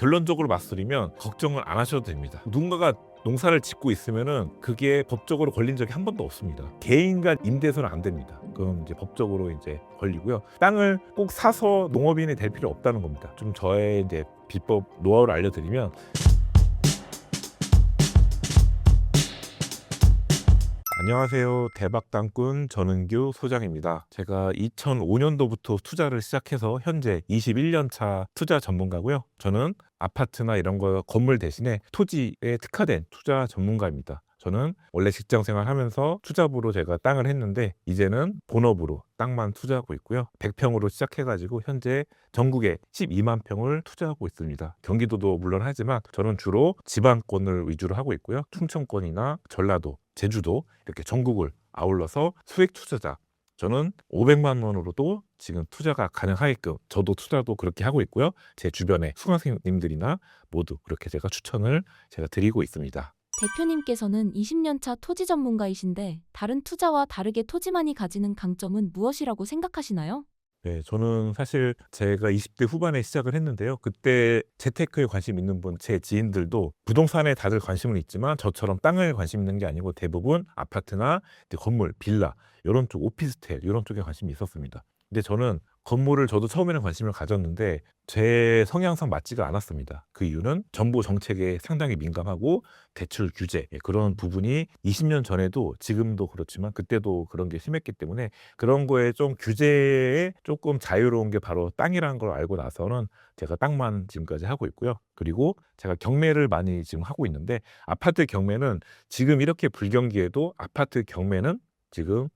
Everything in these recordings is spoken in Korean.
결론적으로 말씀드리면 걱정을 안 하셔도 됩니다. 누군가가 농사를 짓고 있으면은 그게 법적으로 걸린 적이 한 번도 없습니다. 개인과 임대서는 안 됩니다. 그럼 이제 법적으로 이제 걸리고요. 땅을 꼭 사서 농업인이 될 필요 없다는 겁니다. 좀 저의 이제 비법 노하우를 알려드리면, 안녕하세요. 대박땅꾼 전은규 소장입니다. 제가 2005년도부터 투자를 시작해서 현재 21년 차 투자 전문가고요. 저는 아파트나 이런 거 건물 대신에 토지에 특화된 투자 전문가입니다. 저는 원래 직장 생활하면서 투자부로 제가 땅을 했는데 이제는 본업으로 땅만 투자하고 있고요. 100평으로 시작해가지고 현재 전국에 12만 평을 투자하고 있습니다. 경기도도 물론 하지만 저는 주로 지방권을 위주로 하고 있고요. 충청권이나 전라도, 제주도 이렇게 전국을 아울러서 수익 투자자, 저는 500만 원으로도 지금 투자가 가능하게끔 저도 투자도 그렇게 하고 있고요. 제 주변의 수강생님들이나 모두 그렇게 제가 드리고 있습니다. 대표님께서는 20년 차 토지 전문가이신데 다른 투자와 다르게 토지만이 가지는 강점은 무엇이라고 생각하시나요? 네, 저는 사실 제가 20대 후반에 시작을 했는데요. 그때 재테크에 관심 있는 분, 제 지인들도 부동산에 다들 관심은 있지만 저처럼 땅에 관심 있는 게 아니고 대부분 아파트나 건물, 빌라, 이런 쪽, 오피스텔 이런 쪽에 관심이 있었습니다. 근데 저는 건물을 저도 처음에는 관심을 가졌는데 제 성향상 맞지가 않았습니다. 그 이유는 정부 정책에 상당히 민감하고 대출 규제, 그런 부분이 20년 전에도 지금도 그렇지만 그때도 그런 게 심했기 때문에 그런 거에 좀 규제에 조금 자유로운 게 바로 땅이라는 걸 알고 나서는 제가 땅만 지금까지 하고 있고요. 그리고 제가 경매를 많이 지금 하고 있는데 아파트 경매는 지금 이렇게 불경기에도 아파트 경매는 지금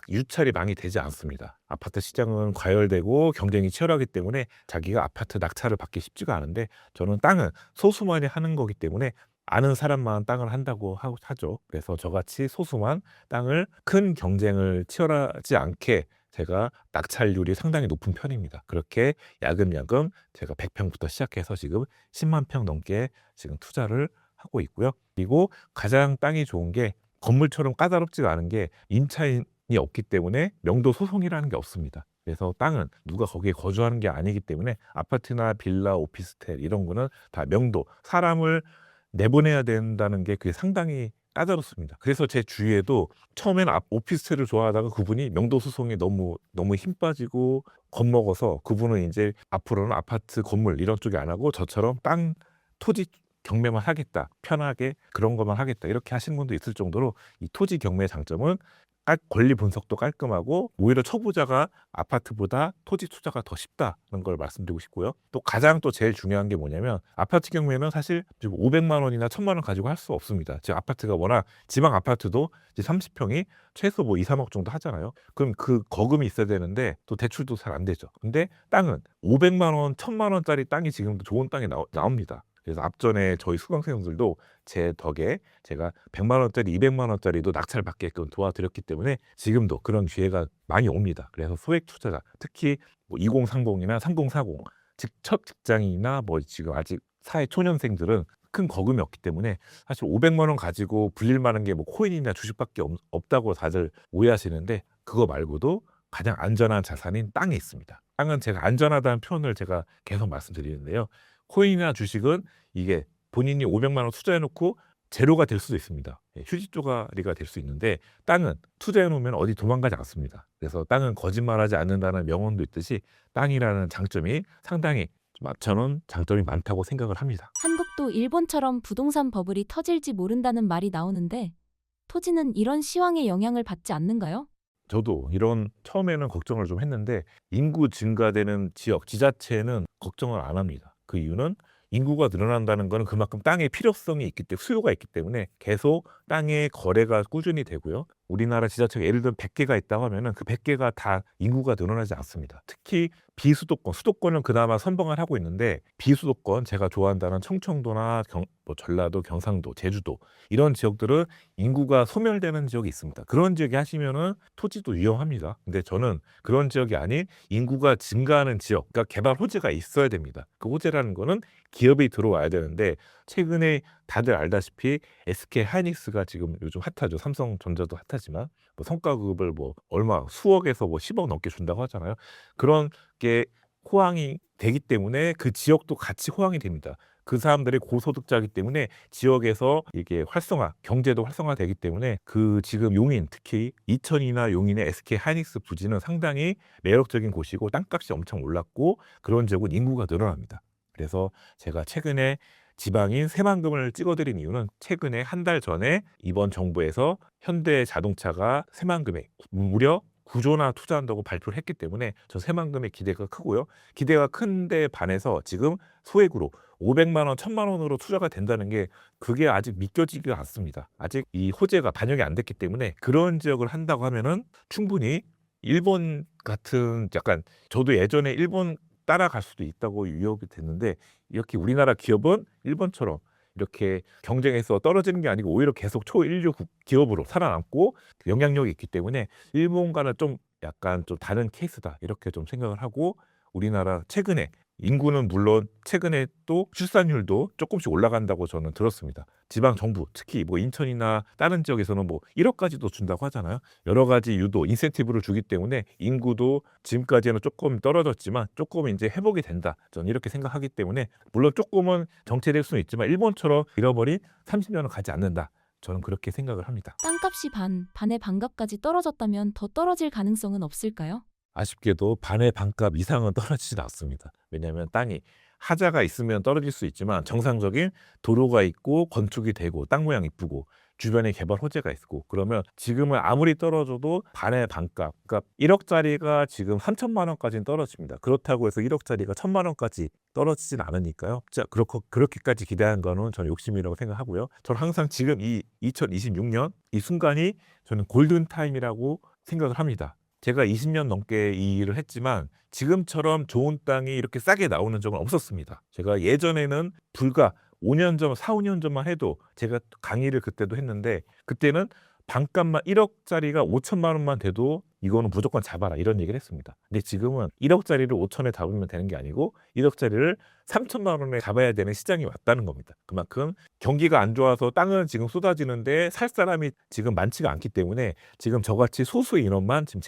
유찰이 많이 되지 않습니다. 아파트 시장은 과열되고 경쟁이 치열하기 때문에 자기가 아파트 낙찰을 받기 쉽지가 않은데 저는 땅은 소수만이 하는 거기 때문에 아는 사람만 땅을 한다고 하죠. 그래서 저같이 소수만 땅을 큰 경쟁을 치열하지 않게 제가 낙찰률이 상당히 높은 편입니다. 그렇게 야금야금 제가 100평부터 시작해서 지금 10만 평 넘게 지금 투자를 하고 있고요. 그리고 가장 땅이 좋은 게 건물처럼 까다롭지가 않은 게 임차인이 없기 때문에 명도 소송이라는 게 없습니다. 그래서 땅은 누가 거기에 거주하는 게 아니기 때문에 아파트나 빌라, 오피스텔 이런 거는 다 명도, 사람을 내보내야 된다는 게 그게 상당히 까다롭습니다. 그래서 제 주위에도 처음에는 오피스텔을 좋아하다가 그분이 명도 소송에 너무 힘 빠지고 겁먹어서 그분은 이제 앞으로는 아파트, 건물 이런 쪽에 안 하고 저처럼 땅, 토지 경매만 하겠다, 편하게 그런 것만 하겠다 이렇게 하시는 분도 있을 정도로 이 토지 경매의 장점은 권리 분석도 깔끔하고 오히려 초보자가 아파트보다 토지 투자가 더 쉽다는 걸 말씀드리고 싶고요. 또 가장 또 제일 중요한 게 뭐냐면 아파트 경매는 사실 지금 500만 원이나 1000만 원 가지고 할 수 없습니다. 지금 아파트가 워낙 지방 아파트도 이제 30평이 최소 뭐 2, 3억 정도 하잖아요. 그럼 그 거금이 있어야 되는데 또 대출도 잘 안 되죠. 근데 땅은 500만 원, 1000만 원짜리 땅이 지금도 좋은 땅이 나옵니다. 그래서 앞전에 저희 수강생들도 제 덕에 제가 100만 원짜리, 200만 원짜리도 낙찰 받게끔 도와드렸기 때문에 지금도 그런 기회가 많이 옵니다. 그래서 소액 투자자, 특히 뭐 2030이나 3040, 첫 직장이나 뭐 지금 아직 사회 초년생들은 큰 거금이 없기 때문에 사실 500만 원 가지고 불릴 만한 게 뭐 코인이나 주식밖에 없다고 다들 오해하시는데 그거 말고도 가장 안전한 자산인 땅이 있습니다. 땅은 제가 안전하다는 표현을 제가 계속 말씀드리는데요. 코인이나 주식은 이게 본인이 500만 원 투자해놓고 제로가 될 수도 있습니다. 휴지 쪼가리가 될 수 있는데 땅은 투자해놓으면 어디 도망가지 않습니다. 그래서 땅은 거짓말하지 않는다는 명언도 있듯이 땅이라는 장점이 상당히 저는 장점이 많다고 생각을 합니다. 한국도 일본처럼 부동산 버블이 터질지 모른다는 말이 나오는데 토지는 이런 시황의 영향을 받지 않는가요? 저도 이런 처음에는 걱정을 좀 했는데 인구 증가되는 지역, 지자체는 걱정을 안 합니다. 그 이유는 인구가 늘어난다는 것은 그만큼 땅의 필요성이 있기 때문에 수요가 있기 때문에 계속 땅의 거래가 꾸준히 되고요. 우리나라 지자체가 예를 들면 100개가 있다고 하면은 그 100개가 다 인구가 늘어나지 않습니다. 특히 비수도권, 수도권은 그나마 선방을 하고 있는데 비수도권, 제가 좋아한다는 청청도나 뭐 전라도, 경상도, 제주도 이런 지역들은 인구가 소멸되는 지역이 있습니다. 그런 지역에 하시면은 토지도 위험합니다. 근데 저는 그런 지역이 아닌 인구가 증가하는 지역, 그러니까 개발 호재가 있어야 됩니다. 그 호재라는 거는 기업이 들어와야 되는데 최근에 다들 알다시피 SK 하이닉스가 지금 요즘 핫하죠. 삼성전자도 핫하지만 뭐 성과급을 뭐 얼마 수억에서 뭐 10억 넘게 준다고 하잖아요. 그런 게 호황이 되기 때문에 그 지역도 같이 호황이 됩니다. 그 사람들이 고소득자이기 때문에 지역에서 이게 경제도 활성화되기 때문에 그 지금 용인, 특히 이천이나 용인의 SK 하이닉스 부지는 상당히 매력적인 곳이고 땅값이 엄청 올랐고 그런 지역은 인구가 늘어납니다. 그래서 제가 최근에 지방인 새만금을 찍어드린 이유는 최근에 한 달 전에 이번 정부에서 현대자동차가 새만금에 무려 9조나 투자한다고 발표를 했기 때문에 저 새만금의 기대가 크고요. 기대가 큰데 반해서 지금 소액으로 500만 원, 1000만 원으로 투자가 된다는 게 그게 아직 믿겨지지가 않습니다. 아직 이 호재가 반영이 안 됐기 때문에 그런 지역을 한다고 하면은 충분히 일본 같은 약간 저도 예전에 일본 따라갈 수도 있다고 유혹이 됐는데 이렇게 우리나라 기업은 일본처럼 이렇게 경쟁에서 떨어지는 게 아니고 오히려 계속 초일류 기업으로 살아남고 영향력이 있기 때문에 일본과는 좀 약간 좀 다른 케이스다 이렇게 좀 생각을 하고 우리나라 최근에 인구는 물론 최근에 또 출산율도 조금씩 올라간다고 저는 들었습니다. 지방 정부 특히 뭐 인천이나 다른 지역에서는 뭐 1억까지도 준다고 하잖아요. 여러 가지 유도 인센티브를 주기 때문에 인구도 지금까지는 조금 떨어졌지만 조금 이제 회복이 된다. 저는 이렇게 생각하기 때문에 물론 조금은 정체될 수는 있지만 일본처럼 잃어버린 30년은 가지 않는다. 저는 그렇게 생각을 합니다. 땅값이 반의 반값까지 떨어졌다면 더 떨어질 가능성은 없을까요? 아쉽게도 반의 반값 이상은 떨어지진 않습니다. 왜냐하면 땅이 하자가 있으면 떨어질 수 있지만 정상적인 도로가 있고 건축이 되고 땅 모양 이쁘고 주변에 개발 호재가 있고 그러면 지금은 아무리 떨어져도 반의 반값 그러니까 1억짜리가 지금 3천만 원까지는 떨어집니다. 그렇다고 해서 1억짜리가 1천만 원까지 떨어지진 않으니까요. 자, 그렇게까지 기대한 거는 저는 욕심이라고 생각하고요. 저는 항상 지금 이 2026년 이 순간이 저는 골든타임이라고 생각을 합니다. 제가 20년 넘게 이 일을 했지만 지금처럼 좋은 땅이 이렇게 싸게 나오는 적은 없었습니다. 제가 예전에는 불과 5년 전, 4, 5년 전만 해도 제가 강의를 그때도 했는데 그때는 반값만 1억짜리가 5천만 원만 돼도 이거는 무조건 잡아라 이런 얘기를 했습니다. 근데 지금은 1억짜리를 5천에 잡으면 되는 게 아니고 1억짜리를 3천만 원에 잡아야 되는 시장이 왔다는 겁니다. 그만큼 경기가 안 좋아서 땅은 지금 쏟아지는데 살 사람이 지금 많지가 않기 때문에 지금 저같이 소수의 인원만 지금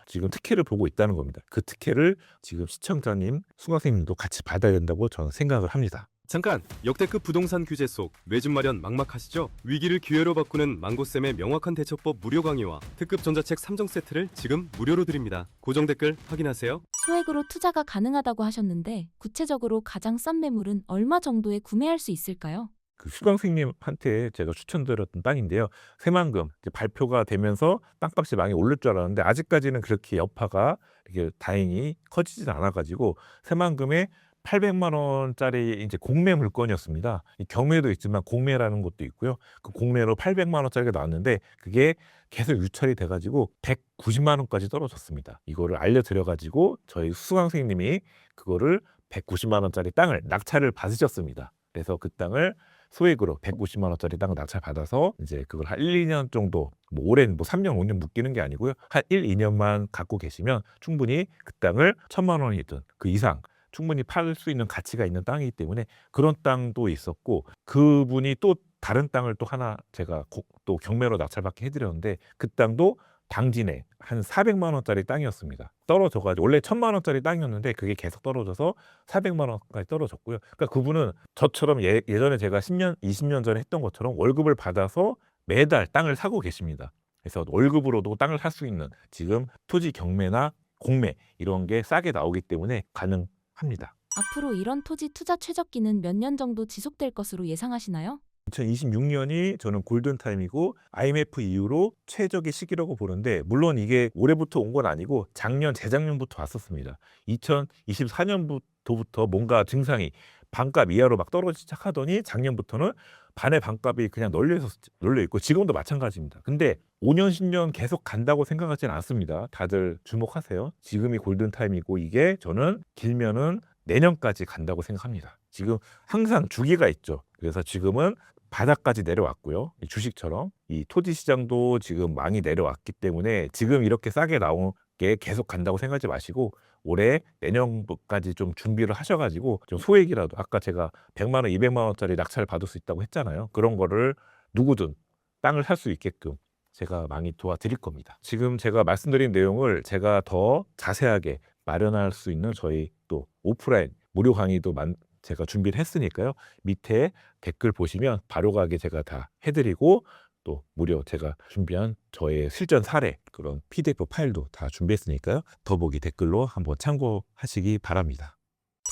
지금 특혜를 보고 있다는 겁니다. 그 특혜를 지금 시청자님, 수강생님도 같이 받아야 된다고 저는 생각을 합니다. 잠깐! 역대급 부동산 규제 속 매집 마련 막막하시죠? 위기를 기회로 바꾸는 망고쌤의 명확한 대처법 무료 강의와 특급 전자책 3종 세트를 지금 무료로 드립니다. 고정 댓글 확인하세요. 소액으로 투자가 가능하다고 하셨는데 구체적으로 가장 싼 매물은 얼마 정도에 구매할 수 있을까요? 그 수강생님한테 제가 추천드렸던 땅인데요. 새만금 이제 발표가 되면서 땅값이 많이 오를 줄 알았는데 아직까지는 그렇게 여파가 이렇게 다행히 커지진 않아가지고 새만금에 800만 원짜리 이제 공매 물건이었습니다. 이 경매도 있지만 공매라는 것도 있고요. 그 공매로 800만 원짜리가 나왔는데 그게 계속 유찰이 돼가지고 190만 원까지 떨어졌습니다. 이거를 알려드려가지고 저희 수강생님이 그거를 190만 원짜리 땅을 낙찰을 받으셨습니다. 그래서 그 땅을 소액으로 190만 원짜리 땅을 낙찰 받아서 이제 그걸 한 1, 2년 정도 뭐 오랜 뭐 3년, 5년 묶이는 게 아니고요. 한 1, 2년만 갖고 계시면 충분히 그 땅을 1,000만 원이든 그 이상 충분히 팔 수 있는 가치가 있는 땅이기 때문에 그런 땅도 있었고 그분이 또 다른 땅을 또 하나 제가 또 경매로 낙찰받게 해드렸는데 그 땅도 당진에 한 400만 원짜리 땅이었습니다. 떨어져가지고 원래 1,000만 원짜리 땅이었는데 그게 계속 떨어져서 400만 원까지 떨어졌고요. 그러니까 그분은 저처럼 예전에 제가 10년, 20년 전에 했던 것처럼 월급을 받아서 매달 땅을 사고 계십니다. 그래서 월급으로도 땅을 살 수 있는 지금 토지 경매나 공매 이런 게 싸게 나오기 때문에 가능합니다. 앞으로 이런 토지 투자 최적기는 몇 년 정도 지속될 것으로 예상하시나요? 2026년이 저는 골든타임이고 IMF 이후로 최적의 시기라고 보는데 물론 이게 올해부터 온 건 아니고 재작년부터 왔었습니다. 2024년부터 뭔가 증상이 반값 이하로 막 떨어지기 시작하더니 작년부터는 반의 반값이 그냥 널려 있고 지금도 마찬가지입니다. 근데 5년, 10년 계속 간다고 생각하지는 않습니다. 다들 주목하세요. 지금이 골든타임이고 이게 저는 길면은 내년까지 간다고 생각합니다. 지금 항상 주기가 있죠. 그래서 지금은 바닥까지 내려왔고요. 이 주식처럼 이 토지 시장도 지금 많이 내려왔기 때문에 지금 이렇게 싸게 나온 게 계속 간다고 생각하지 마시고 올해 내년까지 좀 준비를 하셔가지고 좀 소액이라도 아까 제가 100만 원, 200만 원짜리 낙찰 받을 수 있다고 했잖아요. 그런 거를 누구든 땅을 살 수 있게끔 제가 많이 도와드릴 겁니다. 지금 제가 말씀드린 내용을 제가 더 자세하게 마련할 수 있는 저희 또 오프라인 무료 강의도 제가 준비를 했으니까요. 밑에 댓글 보시면 바로 가게 제가 다 해드리고 또 무료 제가 준비한 저의 실전 사례 그런 PDF 파일도 다 준비했으니까요. 더보기 댓글로 한번 참고하시기 바랍니다.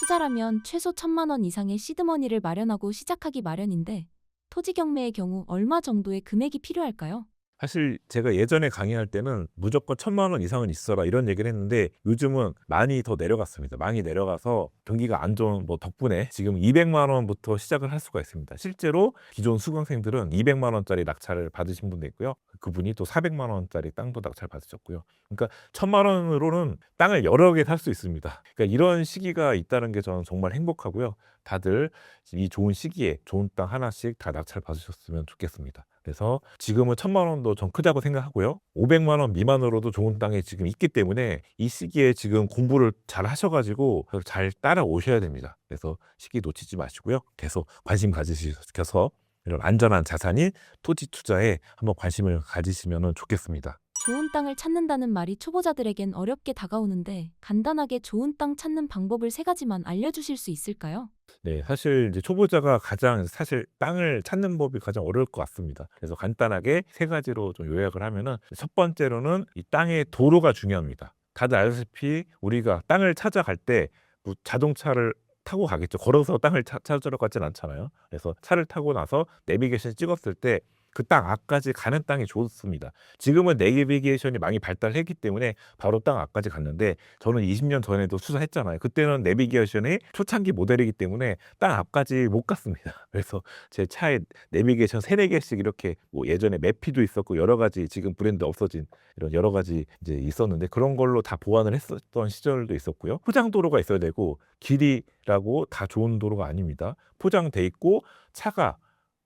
투자라면 최소 1,000만 원 이상의 시드머니를 마련하고 시작하기 마련인데 토지 경매의 경우 얼마 정도의 금액이 필요할까요? 사실 제가 예전에 강의할 때는 무조건 1,000만 원 이상은 있어라 이런 얘기를 했는데 요즘은 많이 더 내려갔습니다. 많이 내려가서 경기가 안 좋은 덕분에 지금 200만 원부터 시작을 할 수가 있습니다. 실제로 기존 수강생들은 200만 원짜리 낙찰을 받으신 분도 있고요. 그분이 또 400만 원짜리 땅도 낙찰 받으셨고요. 그러니까 1,000만 원으로는 땅을 여러 개 살 수 있습니다. 그러니까 이런 시기가 있다는 게 저는 정말 행복하고요. 다들 이 좋은 시기에 좋은 땅 하나씩 다 낙찰 받으셨으면 좋겠습니다. 그래서 지금은 1,000만 원도 좀 크다고 생각하고요. 500만 원 미만으로도 좋은 땅이 지금 있기 때문에 이 시기에 지금 공부를 잘 하셔가지고 잘 따라오셔야 됩니다. 그래서 시기 놓치지 마시고요. 계속 관심 가지셔서 이런 안전한 자산인 토지 투자에 한번 관심을 가지시면 좋겠습니다. 좋은 땅을 찾는다는 말이 초보자들에겐 어렵게 다가오는데 간단하게 좋은 땅 찾는 방법을 3가지만 알려주실 수 있을까요? 네, 사실 이제 초보자가 사실 땅을 찾는 법이 가장 어려울 것 같습니다. 그래서 간단하게 3가지로 좀 요약을 하면은 첫 번째로는 이 땅의 도로가 중요합니다. 다들 아시다시피 우리가 땅을 찾아갈 때 뭐 자동차를 타고 가겠죠. 걸어서 땅을 찾으러 가진 않잖아요. 그래서 차를 타고 나서 내비게이션 찍었을 때 그 땅 앞까지 가는 땅이 좋습니다. 지금은 내비게이션이 많이 발달했기 때문에 바로 땅 앞까지 갔는데 저는 20년 전에도 투자했잖아요. 그때는 내비게이션이 초창기 모델이기 때문에 땅 앞까지 못 갔습니다. 그래서 제 차에 내비게이션 3, 4개씩 이렇게 뭐 예전에 매피도 있었고 여러 가지 지금 브랜드 없어진 이런 여러 가지 이제 있었는데 그런 걸로 다 보완을 했었던 시절도 있었고요. 포장도로가 있어야 되고 길이라고 다 좋은 도로가 아닙니다. 포장돼 있고 차가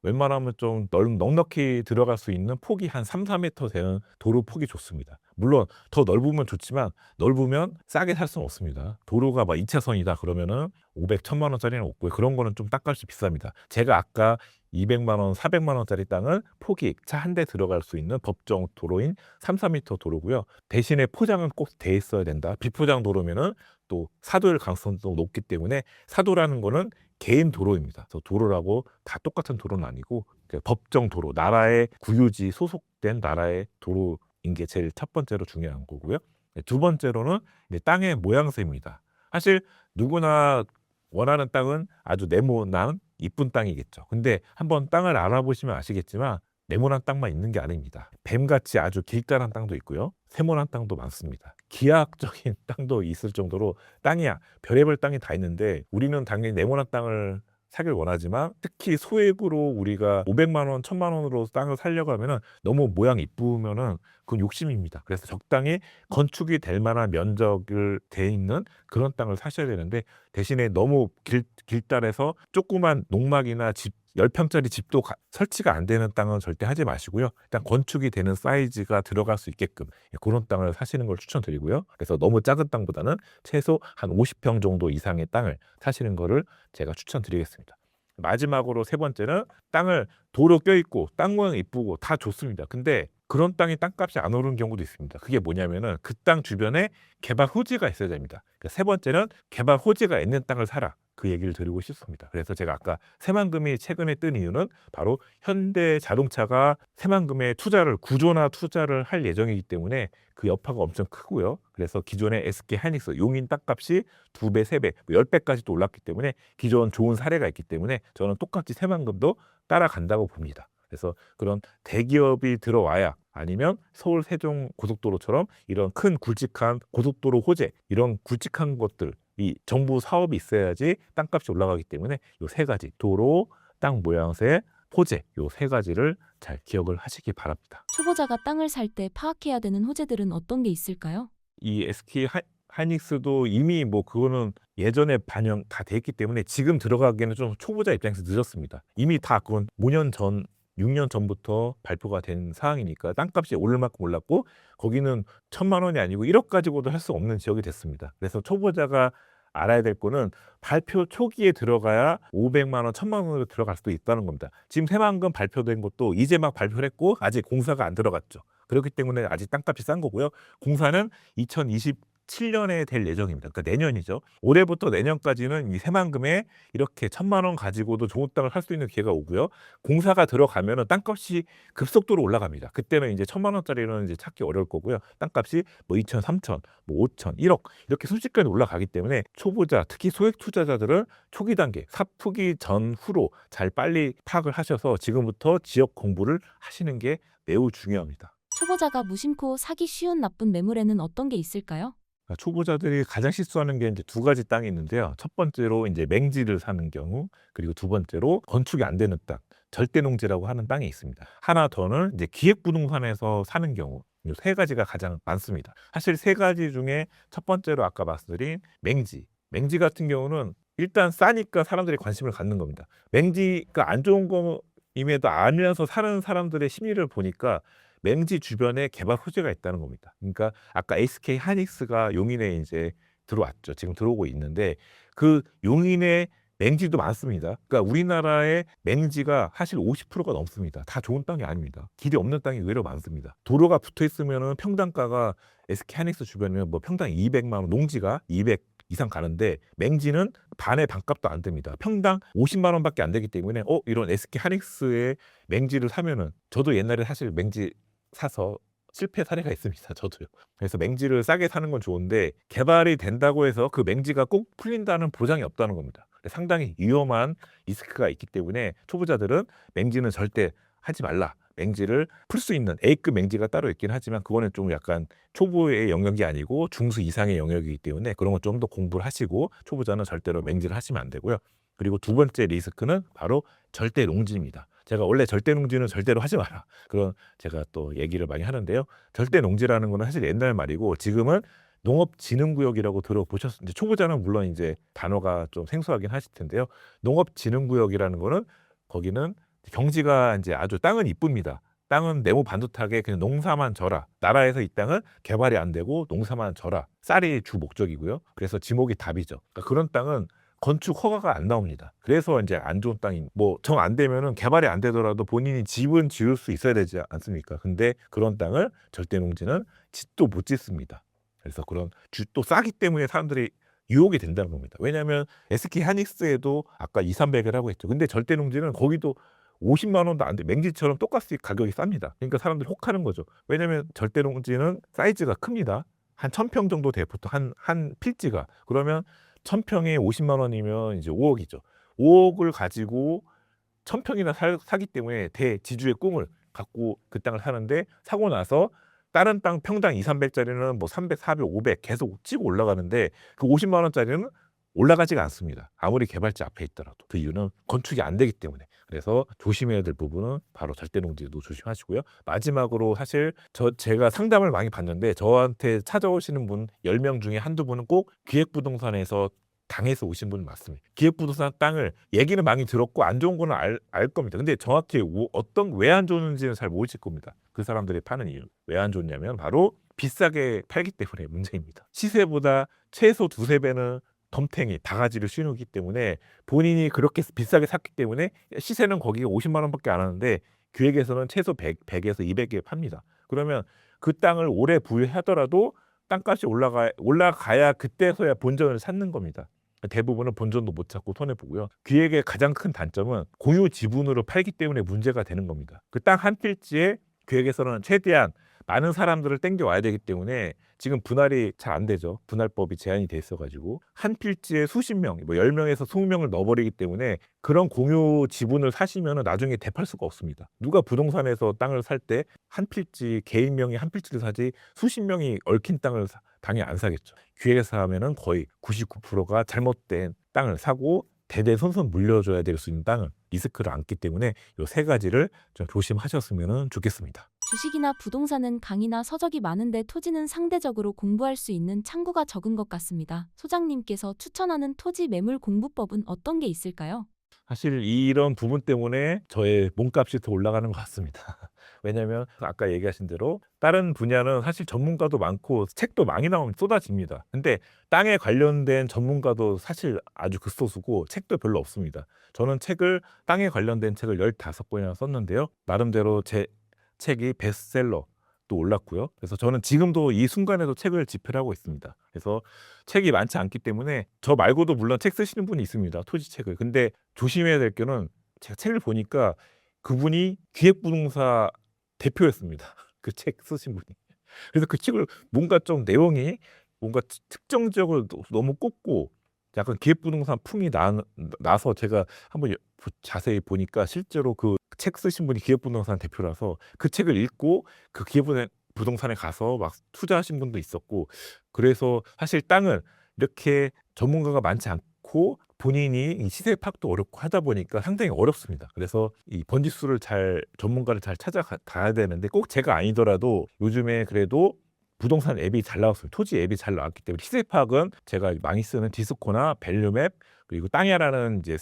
웬만하면 좀 넉넉히 들어갈 수 있는 폭이 한 3, 4m 되는 도로 폭이 좋습니다. 물론 더 넓으면 좋지만 넓으면 싸게 살 수는 없습니다. 도로가 막 2차선이다 그러면은 500, 1,000만 원짜리는 없고요. 그런 거는 좀 땅값이 비쌉니다. 제가 아까 200만 원, 400만 원짜리 땅은 폭이 차 한 대 들어갈 수 있는 법정 도로인 3, 4m 도로고요. 대신에 포장은 꼭 돼 있어야 된다. 비포장 도로면은 또 사도일 가능성도 높기 때문에 사도라는 거는 개인 도로입니다. 그래서 도로라고 다 똑같은 도로는 아니고 법정 도로, 나라의 국유지 소속된 나라의 도로인 게 제일 첫 번째로 중요한 거고요. 두 번째로는 이제 땅의 모양새입니다. 사실 누구나 원하는 땅은 아주 네모난 이쁜 땅이겠죠. 근데 한번 땅을 알아보시면 아시겠지만 네모난 땅만 있는 게 아닙니다. 뱀같이 아주 길다란 땅도 있고요. 세모난 땅도 많습니다. 기하학적인 땅도 있을 정도로 땅이야 별의별 땅이 다 있는데 우리는 당연히 네모난 땅을 사길 원하지만 특히 소액으로 우리가 500만 원, 1,000만 원으로 땅을 사려고 하면은 너무 모양 이쁘면은 그건 욕심입니다. 그래서 적당히 건축이 될 만한 면적을 돼 있는 그런 땅을 사셔야 되는데 대신에 너무 길다래서 조그만 농막이나 집 10평짜리 집도 설치가 안 되는 땅은 절대 하지 마시고요. 일단 건축이 되는 사이즈가 들어갈 수 있게끔 그런 땅을 사시는 걸 추천드리고요. 그래서 너무 작은 땅보다는 최소 한 50평 정도 이상의 땅을 사시는 거를 제가 추천드리겠습니다. 마지막으로 3번째는 땅을 도로 껴있고 땅 모양 이쁘고 다 좋습니다. 근데 그런 땅이 땅값이 안 오르는 경우도 있습니다. 그게 뭐냐면은 그 땅 주변에 개발 호지가 있어야 됩니다. 그러니까 3번째는 개발 호지가 있는 땅을 사라. 그 얘기를 드리고 싶습니다. 그래서 제가 아까 새만금이 최근에 뜬 이유는 바로 현대 자동차가 새만금에 구조나 투자를 할 예정이기 때문에 그 여파가 엄청 크고요. 그래서 기존의 SK 하이닉스 용인 땅값이 2배, 3배, 10배까지도 올랐기 때문에 기존 좋은 사례가 있기 때문에 저는 똑같이 새만금도 따라간다고 봅니다. 그래서 그런 대기업이 들어와야 아니면 서울 세종 고속도로처럼 이런 큰 굵직한 고속도로 호재 이런 굵직한 것들 이 정부 사업이 있어야지 땅값이 올라가기 때문에 이 3가지 도로, 땅 모양새, 호재 이 3가지를 잘 기억을 하시기 바랍니다. 초보자가 땅을 살 때 파악해야 되는 호재들은 어떤 게 있을까요? 이 SK 하이닉스도 이미 그거는 예전에 반영 다 돼 있기 때문에 지금 들어가기에는 좀 초보자 입장에서 늦었습니다. 이미 다 그건 5년 전 6년 전부터 발표가 된 사항이니까 땅값이 오를 만큼 올랐고 거기는 1,000만 원이 아니고 1억 가지고도 할 수 없는 지역이 됐습니다. 그래서 초보자가 알아야 될 거는 발표 초기에 들어가야 500만 원, 1,000만 원으로 들어갈 수도 있다는 겁니다. 지금 새만금 발표된 것도 이제 막 발표를 했고 아직 공사가 안 들어갔죠. 그렇기 때문에 아직 땅값이 싼 거고요. 공사는 7년에 될 예정입니다. 그러니까 내년이죠. 올해부터 내년까지는 이 새만금에 이렇게 1,000만 원 가지고도 좋은 땅을 살 수 있는 기회가 오고요. 공사가 들어가면은 땅값이 급속도로 올라갑니다. 그때는 이제 1,000만 원짜리는 이제 찾기 어려울 거고요. 땅값이 뭐 2천, 3천, 뭐 5천, 1억 이렇게 순식간에 올라가기 때문에 초보자, 특히 소액 투자자들은 초기 단계, 삽투기 전후로 잘 빨리 파악을 하셔서 지금부터 지역 공부를 하시는 게 매우 중요합니다. 초보자가 무심코 사기 쉬운 나쁜 매물에는 어떤 게 있을까요? 그러니까 초보자들이 가장 실수하는 게 이제 두 가지 땅이 있는데요. 첫 번째로 이제 맹지를 사는 경우, 그리고 두 번째로 건축이 안 되는 땅, 절대농지라고 하는 땅이 있습니다. 하나 더는 이제 기획부동산에서 사는 경우. 이 세 가지가 가장 많습니다. 사실 세 가지 중에 첫 번째로 아까 말씀드린 맹지. 맹지 같은 경우는 일단 싸니까 사람들이 관심을 갖는 겁니다. 맹지가 안 좋은 거임에도 알면서 사는 사람들의 심리를 보니까 맹지 주변에 개발 호재가 있다는 겁니다. 그러니까 아까 SK 하이닉스가 용인에 이제 들어왔죠. 지금 들어오고 있는데 그 용인에 맹지도 많습니다. 그러니까 우리나라의 맹지가 사실 50%가 넘습니다. 다 좋은 땅이 아닙니다. 길이 없는 땅이 의외로 많습니다. 도로가 붙어 있으면은 평당가가 SK 하이닉스 주변에는 뭐 평당 200만 원, 농지가 200 이상 가는데 맹지는 반의 반값도 안 됩니다. 평당 50만 원밖에 안 되기 때문에 이런 SK 하이닉스의 맹지를 사면은 저도 옛날에 사실 맹지 사서 실패 사례가 있습니다. 저도요. 그래서 맹지를 싸게 사는 건 좋은데 개발이 된다고 해서 그 맹지가 꼭 풀린다는 보장이 없다는 겁니다. 상당히 위험한 리스크가 있기 때문에 초보자들은 맹지는 절대 하지 말라. 맹지를 풀 수 있는 A급 맹지가 따로 있긴 하지만 그거는 좀 약간 초보의 영역이 아니고 중수 이상의 영역이기 때문에 그런 건 좀 더 공부를 하시고 초보자는 절대로 맹지를 하시면 안 되고요. 그리고 두 번째 리스크는 바로 절대 농지입니다. 제가 원래 절대 농지는 절대로 하지 마라. 그런 제가 또 얘기를 많이 하는데요. 절대 농지라는 거는 사실 옛날 말이고 지금은 농업진흥구역이라고 들어보셨는데 초보자는 물론 이제 단어가 좀 생소하긴 하실 텐데요. 농업진흥구역이라는 거는 거기는 경지가 이제 아주 땅은 이쁩니다. 땅은 네모 반듯하게 그냥 농사만 져라. 나라에서 이 땅은 개발이 안 되고 농사만 져라. 쌀이 주 목적이고요. 그래서 지목이 답이죠. 그러니까 그런 땅은 건축 허가가 안 나옵니다. 그래서 이제 안 좋은 땅이 뭐 정 안 되면은 개발이 안 되더라도 본인이 집은 지을 수 있어야 되지 않습니까? 근데 그런 땅을 절대 농지는 짓도 못 짓습니다. 그래서 그런 또 싸기 때문에 사람들이 유혹이 된다는 겁니다. 왜냐하면 SK 하이닉스에도 아까 2, 300을 하고 했죠. 근데 절대 농지는 거기도 50만 원도 안 돼. 맹지처럼 똑같이 가격이 쌉니다. 그러니까 사람들이 혹하는 거죠. 왜냐하면 절대 농지는 사이즈가 큽니다. 한 1,000평 정도 돼 보통 한 필지가. 그러면 1,000평에 50만 원이면 이제 5억이죠. 5억을 가지고 1,000평이나 사기 때문에 대지주의 꿈을 갖고 그 땅을 사는데 사고 나서 다른 땅 평당 2, 300짜리는 뭐 300, 400, 500 계속 치고 올라가는데 그 50만 원짜리는 올라가지가 않습니다. 아무리 개발지 앞에 있더라도. 그 이유는 건축이 안 되기 때문에. 그래서 조심해야 될 부분은 바로 절대농지도 조심하시고요. 마지막으로 사실 제가 상담을 많이 받는데 저한테 찾아오시는 분 10명 중에 한두 분은 꼭 기획부동산에서 당해서 오신 분 맞습니다. 기획부동산 땅을 얘기는 많이 들었고 안 좋은 거는 알 겁니다. 근데 정확히 왜 안 좋은지는 잘 모르실 겁니다. 그 사람들이 파는 이유. 왜 안 좋냐면 바로 비싸게 팔기 때문에 문제입니다. 시세보다 최소 두세 배는 덤탱이 바가지를 씌우기 때문에 본인이 그렇게 비싸게 샀기 때문에 시세는 거기가 50만 원밖에 안 하는데 기획에서는 최소 100에서 200에 팝니다. 그러면 그 땅을 오래 부유하더라도 땅값이 올라가야 그때서야 본전을 찾는 겁니다. 대부분은 본전도 못 찾고 손해보고요. 기획의 가장 큰 단점은 공유 지분으로 팔기 때문에 문제가 되는 겁니다. 그 땅 한 필지에 기획에서는 최대한 많은 사람들을 땡겨와야 되기 때문에 지금 분할이 잘 안 되죠. 분할법이 제한이 돼 있어가지고 한 필지에 수십 명, 뭐 10명에서 20명을 넣어버리기 때문에 그런 공유 지분을 사시면 나중에 되팔 수가 없습니다. 누가 부동산에서 땅을 살 때 한 필지, 개인 명의 한 필지를 사지 수십 명이 얽힌 땅을 당연히 안 사겠죠. 기획에서 하면은 거의 99%가 잘못된 땅을 사고 대대손손 물려줘야 될 수 있는 땅은 리스크를 안기 때문에 이 세 가지를 좀 조심하셨으면 좋겠습니다. 주식이나 부동산은 강의나 서적이 많은데 토지는 상대적으로 공부할 수 있는 창구가 적은 것 같습니다. 소장님께서 추천하는 토지 매물 공부법은 어떤 게 있을까요? 사실 이런 부분 때문에 저의 몸값이 더 올라가는 것 같습니다. 왜냐하면 아까 얘기하신 대로 다른 분야는 사실 전문가도 많고 책도 많이 나오면 쏟아집니다. 근데 땅에 관련된 전문가도 사실 아주 극소수고 책도 별로 없습니다. 저는 땅에 관련된 책을 15권이나 썼는데요. 나름대로 제 책이 베스트셀러, 또 올랐고요. 그래서 저는 지금도 이 순간에도 책을 집필하고 있습니다. 그래서 책이 많지 않기 때문에 저 말고도 물론 책 쓰시는 분이 있습니다. 토지 책을. 근데 조심해야 될 게는 제가 책을 보니까 그분이 기획부동산 대표였습니다. 그 책 쓰신 분이. 그래서 그 책을 뭔가 좀 내용이 뭔가 특정적으로 너무 꽂고 약간 기획부동산 풍이 나서 제가 한번 자세히 보니까 실제로 그 책 쓰신 분이 기획부동산 대표라서 그 책을 읽고 그 기획부동산에 가서 막 투자하신 분도 있었고 그래서 사실 땅을 이렇게 전문가가 많지 않고 본인이 이 시세 파악도 어렵고 하다 보니까 상당히 어렵습니다. 그래서 이 번지수를 전문가를 잘 찾아가야 되는데 꼭 제가 아니더라도 요즘에 그래도 부동산 앱이 잘 나왔어요. 토지 앱이 잘 나왔기 때문에 시세 파악은 제가 많이 쓰는 디스코나 밸류맵 그리고 땅이라는 이제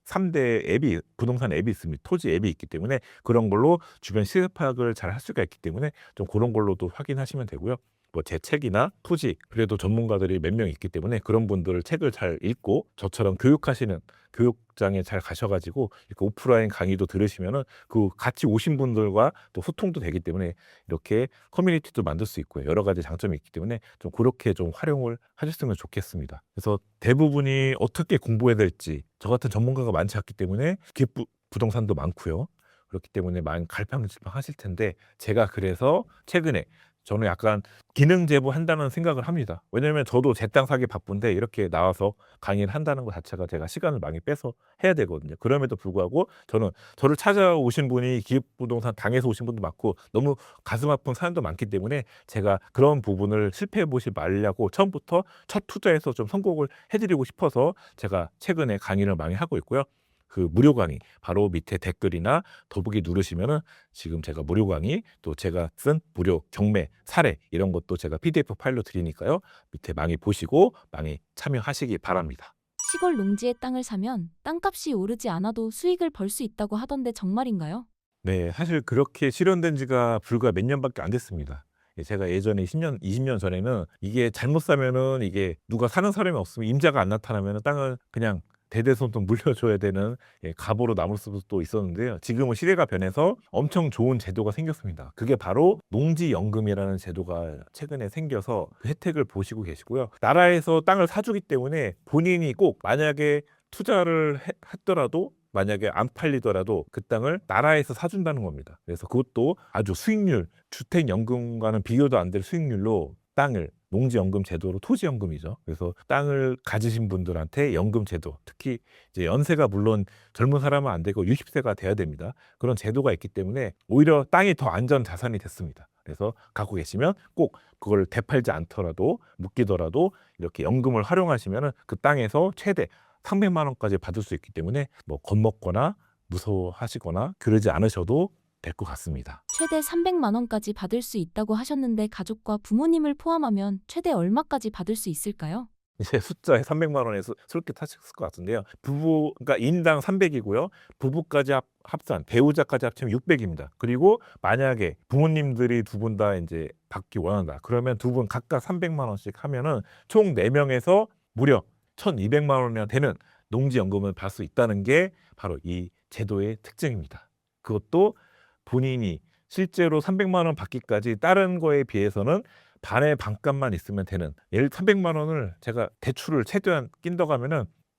3대 앱이 부동산 앱이 있습니다. 토지 앱이 있기 때문에 그런 걸로 주변 시세 파악을 잘 할 수가 있기 때문에 좀 그런 걸로도 확인하시면 되고요. 뭐 제 책이나 토지 그래도 전문가들이 몇 명 있기 때문에 그런 분들 책을 잘 읽고 저처럼 교육하시는 교육장에 잘 가셔가지고 이렇게 오프라인 강의도 들으시면은 그 같이 오신 분들과 또 소통도 되기 때문에 이렇게 커뮤니티도 만들 수 있고요. 여러 가지 장점이 있기 때문에 좀 그렇게 좀 활용을 하셨으면 좋겠습니다. 그래서 대부분이 어떻게 공부해야 될지 저 같은 전문가가 많지 않기 때문에 부동산도 많고요. 그렇기 때문에 많이 갈팡질팡 하실 텐데 제가 그래서 최근에 저는 약간 기능 제보한다는 생각을 합니다. 왜냐하면 저도 제 땅 사기 바쁜데 이렇게 나와서 강의를 한다는 것 자체가 제가 시간을 많이 빼서 해야 되거든요. 그럼에도 불구하고 저는 저를 찾아오신 분이 기획부동산 당에서 오신 분도 많고 너무 가슴 아픈 사연도 많기 때문에 제가 그런 부분을 실패해 보지 말려고 처음부터 첫 투자에서 좀 성공을 해드리고 싶어서 제가 최근에 강의를 많이 하고 있고요. 그 무료 강의 바로 밑에 댓글이나 더보기 누르시면은 지금 제가 무료 강의 또 제가 쓴 무료 경매 사례 이런 것도 제가 PDF 파일로 드리니까요. 밑에 많이 보시고 많이 참여하시기 바랍니다. 시골 농지의 땅을 사면 땅값이 오르지 않아도 수익을 벌 수 있다고 하던데 정말인가요? 네, 사실 그렇게 실현된 지가 불과 몇 년밖에 안 됐습니다. 제가 예전에 10년, 20년 전에는 이게 잘못 사면은 이게 누가 사는 사람이 없으면 임자가 안 나타나면 땅을 그냥 대대손손 물려줘야 되는 갑오로 남을 수도 있었는데요. 지금은 시대가 변해서 엄청 좋은 제도가 생겼습니다. 그게 바로 농지연금이라는 제도가 최근에 생겨서 그 혜택을 보시고 계시고요. 나라에서 땅을 사주기 때문에 본인이 꼭 만약에 투자를 했더라도 만약에 안 팔리더라도 그 땅을 나라에서 사준다는 겁니다. 그래서 그것도 아주 수익률, 주택연금과는 비교도 안 될 수익률로 땅을 농지연금 제도로 토지연금이죠. 그래서 땅을 가지신 분들한테 연금 제도, 특히 이제 연세가 물론 젊은 사람은 안 되고 60세가 돼야 됩니다. 그런 제도가 있기 때문에 오히려 땅이 더 안전 자산이 됐습니다. 그래서 갖고 계시면 꼭 그걸 되팔지 않더라도 묶이더라도 이렇게 연금을 활용하시면 그 땅에서 최대 300만 원까지 받을 수 있기 때문에 뭐 겁먹거나 무서워하시거나 그러지 않으셔도 될 것 같습니다. 최대 300만 원까지 받을 수 있다고 하셨는데 가족과 부모님을 포함하면 최대 얼마까지 받을 수 있을까요? 이제 숫자에 300만 원에서 솔깃하셨을 것 같은데요. 그러니까 인당 300이고요. 부부까지 합산, 배우자까지 합치면 600입니다. 그리고 만약에 부모님들이 두 분 다 이제 받기 원한다. 그러면 두 분 각각 300만 원씩 하면은 총 4명에서 무려 1,200만 원이나 되는 농지연금을 받을 수 있다는 게 바로 이 제도의 특징입니다. 그것도 본인이 실제로 300만 원 받기까지 다른 거에 비해서는 반의 반값만 있으면 되는 예를 300만 원을 제가 대출을 최대한 낀다고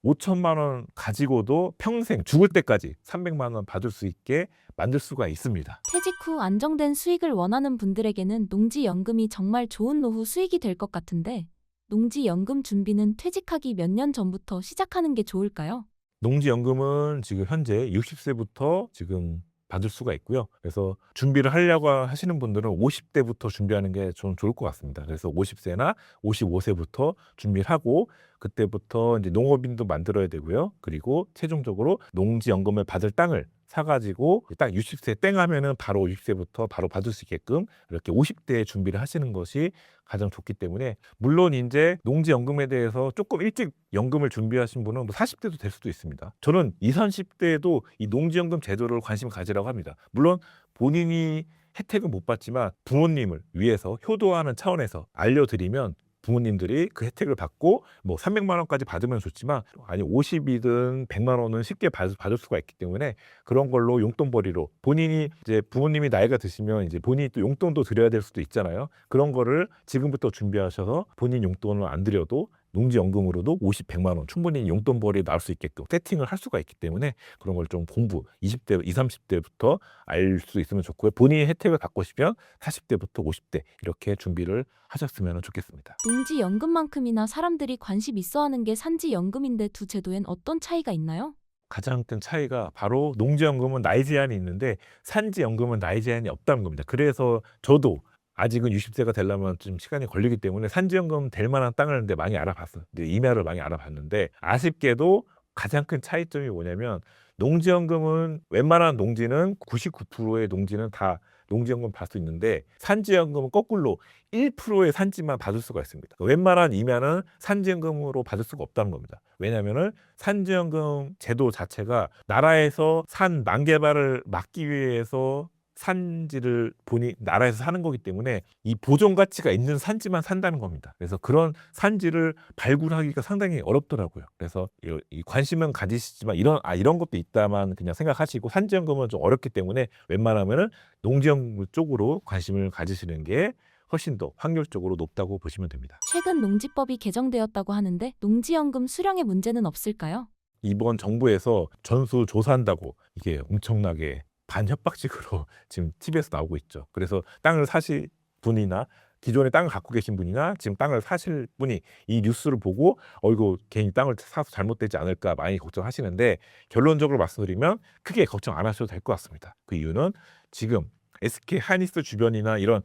5천만 원 가지고도 평생 죽을 때까지 300만 원 받을 수 있게 만들 수가 있습니다. 퇴직 후 안정된 수익을 원하는 분들에게는 농지연금이 정말 좋은 노후 수익이 될 것 같은데 농지연금 준비는 퇴직하기 몇 년 전부터 시작하는 게 좋을까요? 농지연금은 지금 현재 60세부터 지금 받을 수가 있고요. 그래서 준비를 하려고 하시는 분들은 50대부터 준비하는 게 좀 좋을 것 같습니다. 그래서 50세나 55세부터 준비를 하고 그때부터 이제 농업인도 만들어야 되고요. 그리고 최종적으로 농지연금을 받을 땅을 사가지고 딱 60세 땡 하면은 바로 60세부터 바로 받을 수 있게끔 이렇게 50대에 준비를 하시는 것이 가장 좋기 때문에 물론 이제 농지연금에 대해서 조금 일찍 연금을 준비하신 분은 뭐 40대도 될 수도 있습니다. 저는 20, 30대에도 이 농지연금 제도를 관심 가지라고 합니다. 물론 본인이 혜택은 못 받지만 부모님을 위해서 효도하는 차원에서 알려드리면 부모님들이 그 혜택을 받고 뭐 300만 원까지 받으면 좋지만 아니 50이든 100만 원은 쉽게 받을 수가 있기 때문에 그런 걸로 용돈벌이로 본인이 이제 부모님이 나이가 드시면 이제 본인이 또 용돈도 드려야 될 수도 있잖아요. 그런 거를 지금부터 준비하셔서 본인 용돈을 안 드려도 농지연금으로도 50, 100만 원 충분히 용돈벌이 나올 수 있게끔 세팅을 할 수가 있기 때문에 그런 걸 좀 공부 20대, 20, 30대부터 알 수 있으면 좋고요. 본인이 혜택을 받고 싶으면 40대부터 50대 이렇게 준비를 하셨으면 좋겠습니다. 농지연금만큼이나 사람들이 관심 있어하는 게 산지연금인데 두 제도엔 어떤 차이가 있나요? 가장 큰 차이가 바로 농지연금은 나이 제한이 있는데 산지연금은 나이 제한이 없다는 겁니다. 그래서 저도 아직은 60세가 되려면 좀 시간이 걸리기 때문에 산지연금 될 만한 땅을 근데 많이 알아봤어요. 임야를 많이 알아봤는데 아쉽게도 가장 큰 차이점이 뭐냐면 농지연금은 웬만한 농지는 99%의 농지는 다 농지연금 받을 수 있는데 산지연금은 거꾸로 1%의 산지만 받을 수가 있습니다. 웬만한 임야는 산지연금으로 받을 수가 없다는 겁니다. 왜냐하면 산지연금 제도 자체가 나라에서 산 난개발을 막기 위해서 산지를 나라에서 사는 거기 때문에 이 보존 가치가 있는 산지만 산다는 겁니다. 그래서 그런 산지를 발굴하기가 상당히 어렵더라고요. 그래서 이 관심은 가지시지만 이런 것도 있다만 그냥 생각하시고 산지연금은 좀 어렵기 때문에 웬만하면은 농지연금 쪽으로 관심을 가지시는 게 훨씬 더 확률적으로 높다고 보시면 됩니다. 최근 농지법이 개정되었다고 하는데 농지연금 수령의 문제는 없을까요? 이번 정부에서 전수 조사한다고 이게 엄청나게 반협박식으로 지금 TV에서 나오고 있죠. 그래서 땅을 사실 분이나 기존에 땅을 갖고 계신 분이나 지금 땅을 사실 분이 이 뉴스를 보고 이거 괜히 땅을 사서 잘못되지 않을까 많이 걱정하시는데 결론적으로 말씀드리면 크게 걱정 안 하셔도 될 것 같습니다. 그 이유는 지금 SK 하이닉스 주변이나 이런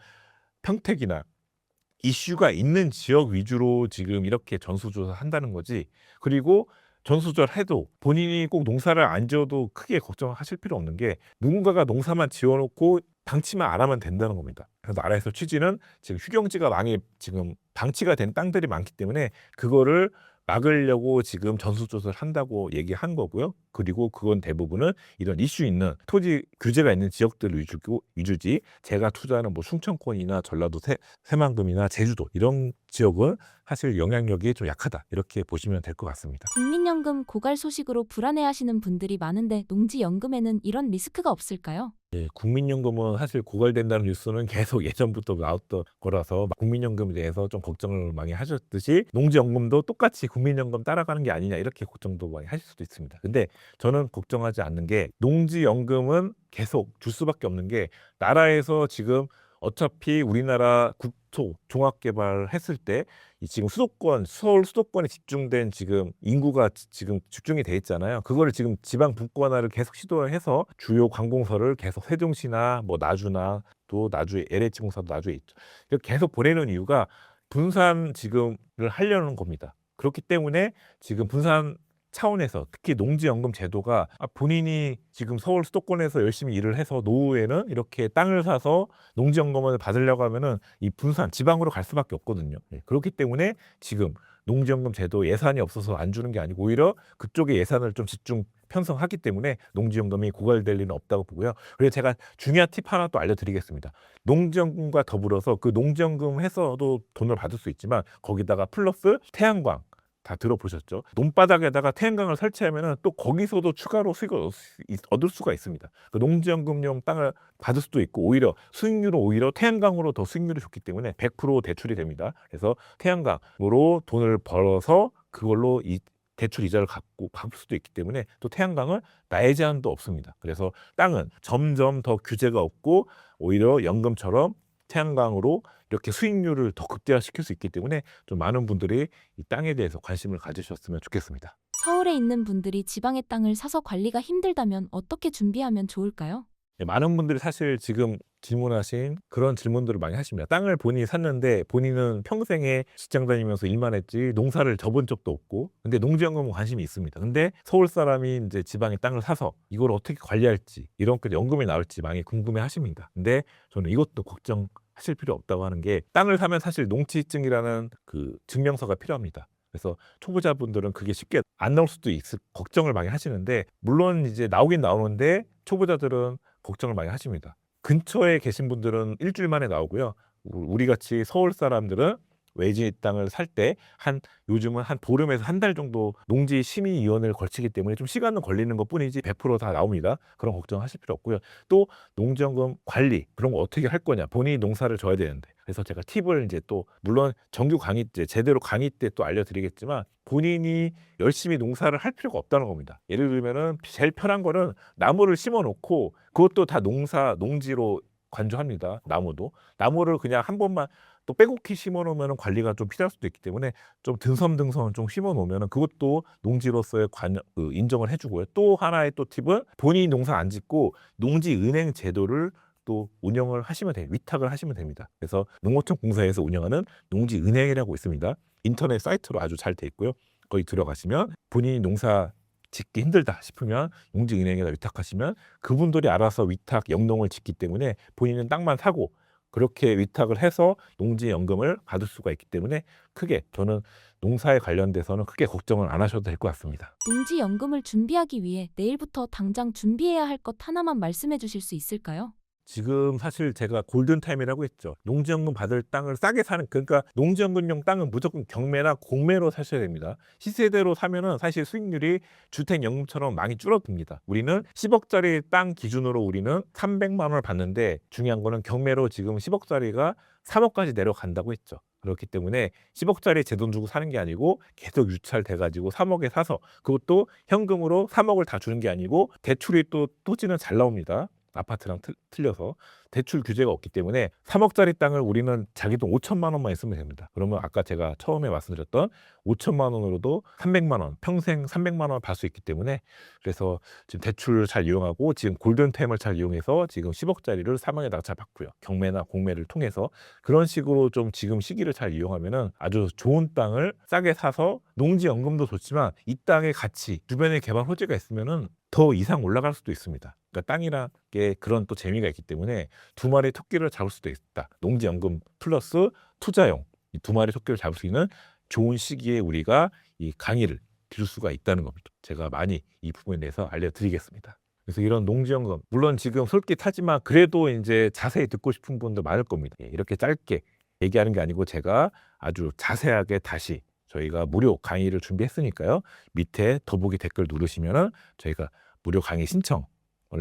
평택이나 이슈가 있는 지역 위주로 지금 이렇게 전수조사 한다는 거지. 그리고 전수조사를 해도 본인이 꼭 농사를 안 지어도 크게 걱정하실 필요 없는 게 누군가가 농사만 지어놓고 방치만 안 하면 된다는 겁니다. 그래서 나라에서 취지는 지금 휴경지가 많이 지금 방치가 된 땅들이 많기 때문에 그거를 막으려고 지금 전수조사를 한다고 얘기한 거고요. 그리고 그건 대부분은 이런 이슈 있는 토지 규제가 있는 지역들 위주지 제가 투자하는 뭐 충청권이나 전라도 새만금이나 제주도 이런 지역은 사실 영향력이 좀 약하다 이렇게 보시면 될 것 같습니다. 국민연금 고갈 소식으로 불안해하시는 분들이 많은데 농지연금에는 이런 리스크가 없을까요? 예, 국민연금은 사실 고갈된다는 뉴스는 계속 예전부터 나왔던 거라서 국민연금에 대해서 좀 걱정을 많이 하셨듯이 농지연금도 똑같이 국민연금 따라가는 게 아니냐 이렇게 걱정도 많이 하실 수도 있습니다. 근데 저는 걱정하지 않는 게 농지연금은 계속 줄 수밖에 없는 게 나라에서 지금 어차피 우리나라 국토 종합개발 했을 때 이 지금 서울 수도권에 집중된 지금 인구가 지금 집중이 돼 있잖아요. 그거를 지금 지방 분권화를 계속 시도해서 주요 관공서를 계속 세종시나 뭐 나주나 또 나주에 LH공사도 나주에 있죠. 계속 보내는 이유가 분산 지금을 하려는 겁니다. 그렇기 때문에 지금 분산 차원에서 특히 농지연금 제도가 본인이 지금 서울 수도권에서 열심히 일을 해서 노후에는 이렇게 땅을 사서 농지연금을 받으려고 하면은 이 분산 지방으로 갈 수밖에 없거든요. 그렇기 때문에 지금 농지연금 제도 예산이 없어서 안 주는 게 아니고 오히려 그쪽에 예산을 좀 집중 편성하기 때문에 농지연금이 고갈될 리는 없다고 보고요. 그리고 제가 중요한 팁 하나 또 알려드리겠습니다. 농지연금과 더불어서 그 농지연금 해서도 돈을 받을 수 있지만 거기다가 플러스 태양광 다 들어보셨죠? 논바닥에다가 태양광을 설치하면은 또 거기서도 추가로 수익을 얻을 수가 있습니다. 그 농지연금용 땅을 받을 수도 있고 오히려 수익률은 오히려 태양광으로 더 수익률이 좋기 때문에 100% 대출이 됩니다. 그래서 태양광으로 돈을 벌어서 그걸로 이 대출 이자를 갚을 수도 있기 때문에 또 태양광은 나이 제한도 없습니다. 그래서 땅은 점점 더 규제가 없고 오히려 연금처럼 태양광으로 이렇게 수익률을 더 극대화시킬 수 있기 때문에 좀 많은 분들이 이 땅에 대해서 관심을 가지셨으면 좋겠습니다. 서울에 있는 분들이 지방의 땅을 사서 관리가 힘들다면 어떻게 준비하면 좋을까요? 많은 분들이 사실 지금 질문하신 그런 질문들을 많이 하십니다. 땅을 본인이 샀는데 본인은 평생에 직장 다니면서 일만 했지 농사를 져본 적도 없고 근데 농지연금은 관심이 있습니다. 근데 서울 사람이 이제 지방에 땅을 사서 이걸 어떻게 관리할지 이런 그 연금이 나올지 많이 궁금해 하십니다. 근데 저는 이것도 걱정하실 필요 없다고 하는 게 땅을 사면 사실 농지증이라는 그 증명서가 필요합니다. 그래서 초보자분들은 그게 쉽게 안 나올 수도 있을 걱정을 많이 하시는데 물론 이제 나오긴 나오는데 초보자들은 걱정을 많이 하십니다. 근처에 계신 분들은 일주일 만에 나오고요. 우리 같이 서울 사람들은 외지 땅을 살 때 요즘은 한 보름에서 한 달 정도 농지 심의위원회를 거치기 때문에 좀 시간은 걸리는 것뿐이지 100% 다 나옵니다. 그런 걱정하실 필요 없고요. 또 농지연금 관리 그런 거 어떻게 할 거냐, 본인이 농사를 져야 되는데, 그래서 제가 팁을 이제 또 물론 정규 강의 때 제대로 강의 때 또 알려드리겠지만 본인이 열심히 농사를 할 필요가 없다는 겁니다. 예를 들면은 제일 편한 거는 나무를 심어 놓고 그것도 다 농지로 관조합니다. 나무를 그냥 한 번만 또 빼곡히 심어 놓으면 관리가 좀 필요할 수도 있기 때문에 좀 듬성듬성 좀 심어 놓으면 그것도 농지로서의 인정을 해주고요. 또 하나의 또 팁은 본인이 농사 안 짓고 농지은행 제도를 또 운영을 하시면 돼요. 위탁을 하시면 됩니다. 그래서 농어촌 공사에서 운영하는 농지은행이라고 있습니다. 인터넷 사이트로 아주 잘 돼 있고요. 거기 들어가시면 본인이 농사 짓기 힘들다 싶으면 농지은행에다 위탁하시면 그분들이 알아서 위탁 영농을 짓기 때문에 본인은 땅만 사고 그렇게 위탁을 해서 농지연금을 받을 수가 있기 때문에 크게 저는 농사에 관련돼서는 크게 걱정을 안 하셔도 될 것 같습니다. 농지연금을 준비하기 위해 내일부터 당장 준비해야 할 것 하나만 말씀해 주실 수 있을까요? 지금 사실 제가 골든타임이라고 했죠. 농지연금 받을 땅을 싸게 사는, 그러니까 농지연금용 땅은 무조건 경매나 공매로 사셔야 됩니다. 시세대로 사면은 사실 수익률이 주택연금처럼 많이 줄어듭니다. 우리는 10억짜리 땅 기준으로 우리는 300만 원을 받는데 중요한 거는 경매로 지금 10억짜리가 3억까지 내려간다고 했죠. 그렇기 때문에 10억짜리 제 돈 주고 사는 게 아니고 계속 유찰돼가지고 3억에 사서 그것도 현금으로 3억을 다 주는 게 아니고 대출이 또 토지는 잘 나옵니다. 아파트랑 틀려서 대출 규제가 없기 때문에 3억짜리 땅을 우리는 자기 돈 5천만 원만 있으면 됩니다. 그러면 아까 제가 처음에 말씀드렸던 5천만 원으로도 300만 원, 평생 300만 원을 받을 수 있기 때문에 그래서 지금 대출을 잘 이용하고 지금 골든타임을 잘 이용해서 지금 10억짜리를 3억에다가 잘 받고요. 경매나 공매를 통해서 그런 식으로 좀 지금 시기를 잘 이용하면은 아주 좋은 땅을 싸게 사서 농지연금도 좋지만 이 땅의 가치, 주변에 개발 호재가 있으면은 더 이상 올라갈 수도 있습니다. 그러니까 땅이라는 게 그런 또 재미가 있기 때문에 두 마리 토끼를 잡을 수도 있다. 농지연금 플러스 투자용 이 두 마리 토끼를 잡을 수 있는 좋은 시기에 우리가 이 강의를 들을 수가 있다는 겁니다. 제가 많이 이 부분에 대해서 알려드리겠습니다. 그래서 이런 농지연금 물론 지금 솔깃하지만 그래도 이제 자세히 듣고 싶은 분들 많을 겁니다. 이렇게 짧게 얘기하는 게 아니고 제가 아주 자세하게 다시 저희가 무료 강의를 준비했으니까요. 밑에 더보기 댓글 누르시면은 저희가 무료 강의 신청을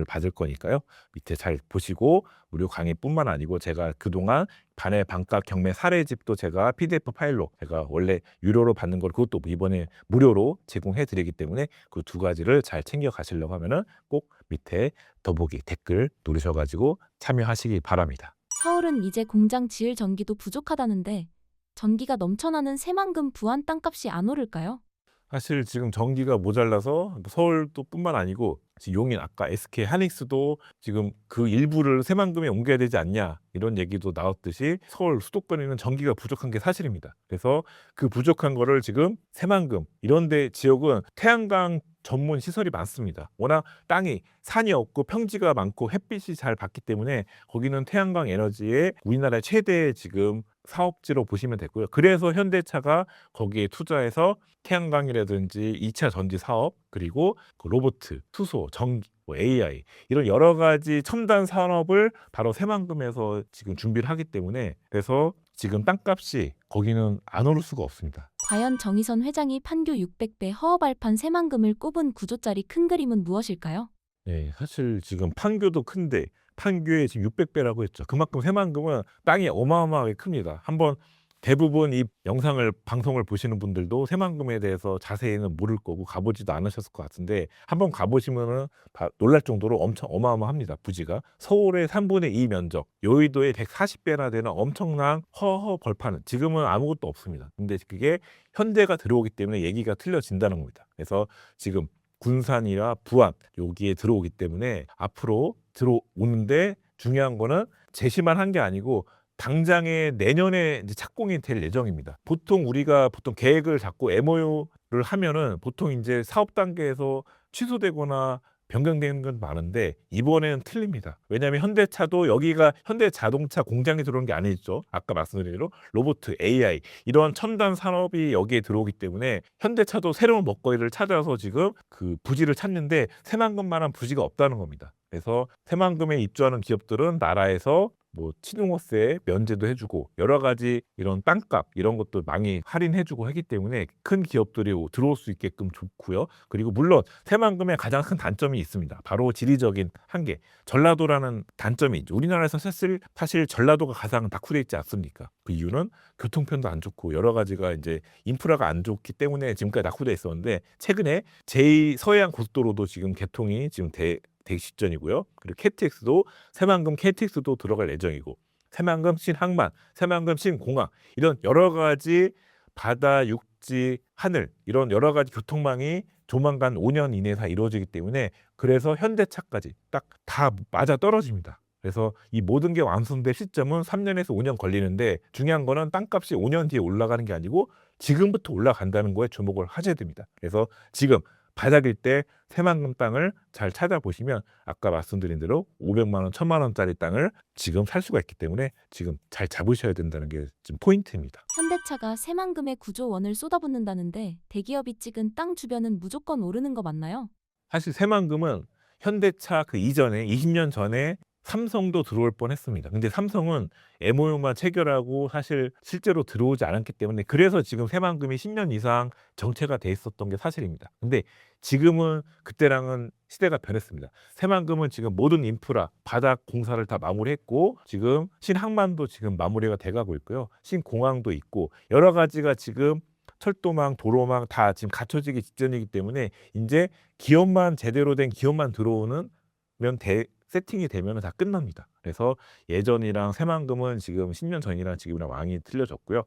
받을 거니까요. 밑에 잘 보시고 무료 강의뿐만 아니고 제가 그동안 반의 반값 경매 사례집도 제가 PDF 파일로 제가 원래 유료로 받는 걸 그것도 이번에 무료로 제공해 드리기 때문에 그 두 가지를 잘 챙겨 가시려고 하면은 꼭 밑에 더보기 댓글 누르셔가지고 참여하시기 바랍니다. 서울은 이제 공장 지을 전기도 부족하다는데 전기가 넘쳐나는 새만금 부안 땅값이 안 오를까요? 사실 지금 전기가 모자라서 서울도 뿐만 아니고 지금 용인 아까 SK 하닉스도 지금 그 일부를 새만금에 옮겨야 되지 않냐 이런 얘기도 나왔듯이 서울 수도권에는 전기가 부족한 게 사실입니다. 그래서 그 부족한 거를 지금 새만금 이런 데 지역은 태양광 전문 시설이 많습니다. 워낙 땅이 산이 없고 평지가 많고 햇빛이 잘 받기 때문에 거기는 태양광 에너지의 우리나라의 최대 지금 사업지로 보시면 되고요. 그래서 현대차가 거기에 투자해서 태양광이라든지 2차 전지 사업 그리고 그 로봇, 수소, 전기, AI 이런 여러 가지 첨단 산업을 바로 새만금에서 지금 준비를 하기 때문에 그래서 지금 땅값이 거기는 안 오를 수가 없습니다. 과연 정의선 회장이 판교 600배 허허발판 새만금을 꼽은 구조짜리 큰 그림은 무엇일까요? 네, 사실 지금 판교도 큰데 판교에 지금 600배라고 했죠. 그만큼 새만금은 땅이 어마어마하게 큽니다. 한번 대부분 이 영상을 방송을 보시는 분들도 새만금에 대해서 자세히는 모를 거고 가보지도 않으셨을 것 같은데 한번 가보시면은 놀랄 정도로 엄청 어마어마합니다. 부지가 서울의 3분의 2 면적, 여의도의 140배나 되는 엄청난 허허 벌판은 지금은 아무것도 없습니다. 근데 그게 현대가 들어오기 때문에 얘기가 틀려진다는 겁니다. 그래서 지금 군산이나 부안 여기에 들어오기 때문에 앞으로 들어오는데 중요한 거는 제시만 한 게 아니고 당장에 내년에 이제 착공이 될 예정입니다. 보통 우리가 계획을 잡고 MOU를 하면은 보통 이제 사업 단계에서 취소되거나 변경되는 건 많은데 이번에는 틀립니다. 왜냐하면 현대차도 여기가 현대자동차 공장이 들어오는 게 아니죠. 아까 말씀드린 대로 로봇, AI 이런 첨단 산업이 여기에 들어오기 때문에 현대차도 새로운 먹거리를 찾아서 지금 그 부지를 찾는데 새만금만한 부지가 없다는 겁니다. 그래서 새만금에 입주하는 기업들은 나라에서 뭐 취등호세 면제도 해주고 여러 가지 이런 땅값 이런 것도 많이 할인해주고 하기 때문에 큰 기업들이 들어올 수 있게끔 좋고요. 그리고 물론 새만금의 가장 큰 단점이 있습니다. 바로 지리적인 한계. 전라도라는 단점이 있죠. 우리나라에서 사실 전라도가 가장 낙후돼 있지 않습니까? 그 이유는 교통편도 안 좋고 여러 가지가 이제 인프라가 안 좋기 때문에 지금까지 낙후돼 있었는데 최근에 제2 서해안 고속도로도 지금 개통이 지금 대기 직전이고요. 그리고 KTX도 새만금 KTX도 들어갈 예정이고 새만금 신항만, 새만금 신공항 이런 여러 가지 바다, 육지, 하늘 이런 여러 가지 교통망이 조만간 5년 이내에 다 이루어지기 때문에 그래서 현대차까지 딱 다 맞아 떨어집니다. 그래서 이 모든 게 완성될 시점은 3년에서 5년 걸리는데 중요한 거는 땅값이 5년 뒤에 올라가는 게 아니고 지금부터 올라간다는 거에 주목을 하셔야 됩니다. 그래서 지금 바닥일 때 새만금 땅을 잘 찾아보시면 아까 말씀드린 대로 500만 원, 1000만 원짜리 땅을 지금 살 수가 있기 때문에 지금 잘 잡으셔야 된다는 게 지금 포인트입니다. 현대차가 새만금에 9조 원을 쏟아붓는다는데 대기업이 찍은 땅 주변은 무조건 오르는 거 맞나요? 사실 새만금은 현대차 그 이전에 20년 전에 삼성도 들어올 뻔했습니다. 근데 삼성은 MOU만 체결하고 사실 실제로 들어오지 않았기 때문에 그래서 지금 새만금이 10년 이상 정체가 돼 있었던 게 사실입니다. 근데 지금은 그때랑은 시대가 변했습니다. 새만금은 지금 모든 인프라, 바닥 공사를 다 마무리했고 지금 신항만도 지금 마무리가 돼가고 있고요. 신공항도 있고 여러 가지가 지금 철도망, 도로망 다 지금 갖춰지기 직전이기 때문에 이제 기업만 제대로 된 기업만 들어오는 면 세팅이 되면 다 끝납니다. 그래서 예전이랑 새만금은 지금 10년 전이랑 지금이랑 많이 틀려졌고요.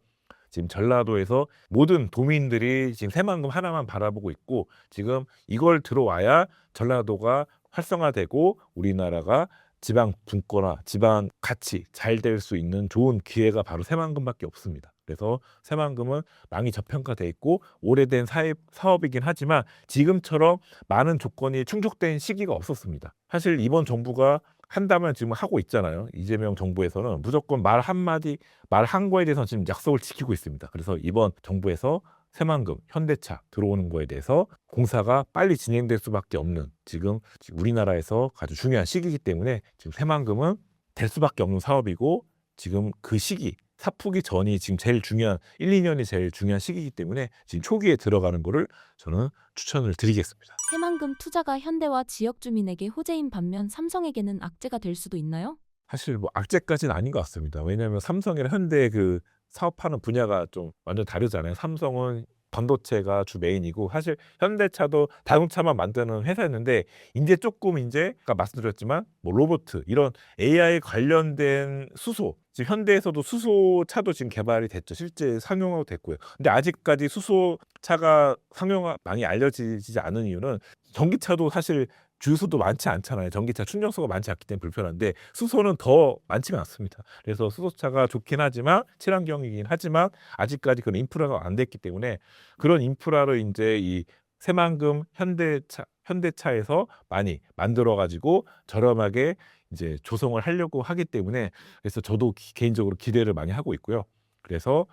지금 전라도에서 모든 도민들이 지금 새만금 하나만 바라보고 있고 지금 이걸 들어와야 전라도가 활성화되고 우리나라가 지방 분권화, 지방 가치 잘 될 수 있는 좋은 기회가 바로 새만금밖에 없습니다. 그래서 새만금은 많이 저평가돼 있고 오래된 사업이긴 하지만 지금처럼 많은 조건이 충족된 시기가 없었습니다. 사실 이번 정부가 한다면 지금 하고 있잖아요. 이재명 정부에서는 무조건 말 한마디, 말 한 거에 대해서 지금 약속을 지키고 있습니다. 그래서 이번 정부에서 새만금, 현대차 들어오는 거에 대해서 공사가 빨리 진행될 수밖에 없는 지금 우리나라에서 아주 중요한 시기이기 때문에 지금 새만금은 될 수밖에 없는 사업이고 지금 그 시기 사푸기 전이 지금 제일 중요한 1, 2년이 제일 중요한 시기이기 때문에 지금 초기에 들어가는 거를 저는 추천을 드리겠습니다. 새만금 투자가 현대와 지역 주민에게 호재인 반면 삼성에게는 악재가 될 수도 있나요? 사실 뭐 악재까지는 아닌 것 같습니다. 왜냐하면 삼성이랑 현대 그 사업하는 분야가 좀 완전 다르잖아요. 삼성은 반도체가 주 메인이고 사실 현대차도 자동차만 만드는 회사였는데 이제 조금 이제 아까 말씀드렸지만 뭐 로봇 이런 AI 관련된 수소 지금 현대에서도 수소차도 지금 개발이 됐죠. 실제 상용화도 됐고요. 근데 아직까지 수소차가 상용화 많이 알려지지 않은 이유는 전기차도 사실 주유소도 많지 않잖아요. 전기차 충전소가 많지 않기 때문에 불편한데 수소는 더 많지가 않습니다. 그래서 수소차가 좋긴 하지만 친환경이긴 하지만 아직까지 그런 인프라가 안 됐기 때문에 그런 인프라를 이제 이 새만금 현대차에서 많이 만들어 가지고 저렴하게 이제 조성을 하려고 하기 때문에 그래서 저도 개인적으로 기대를 많이 하고 있고요. 그래서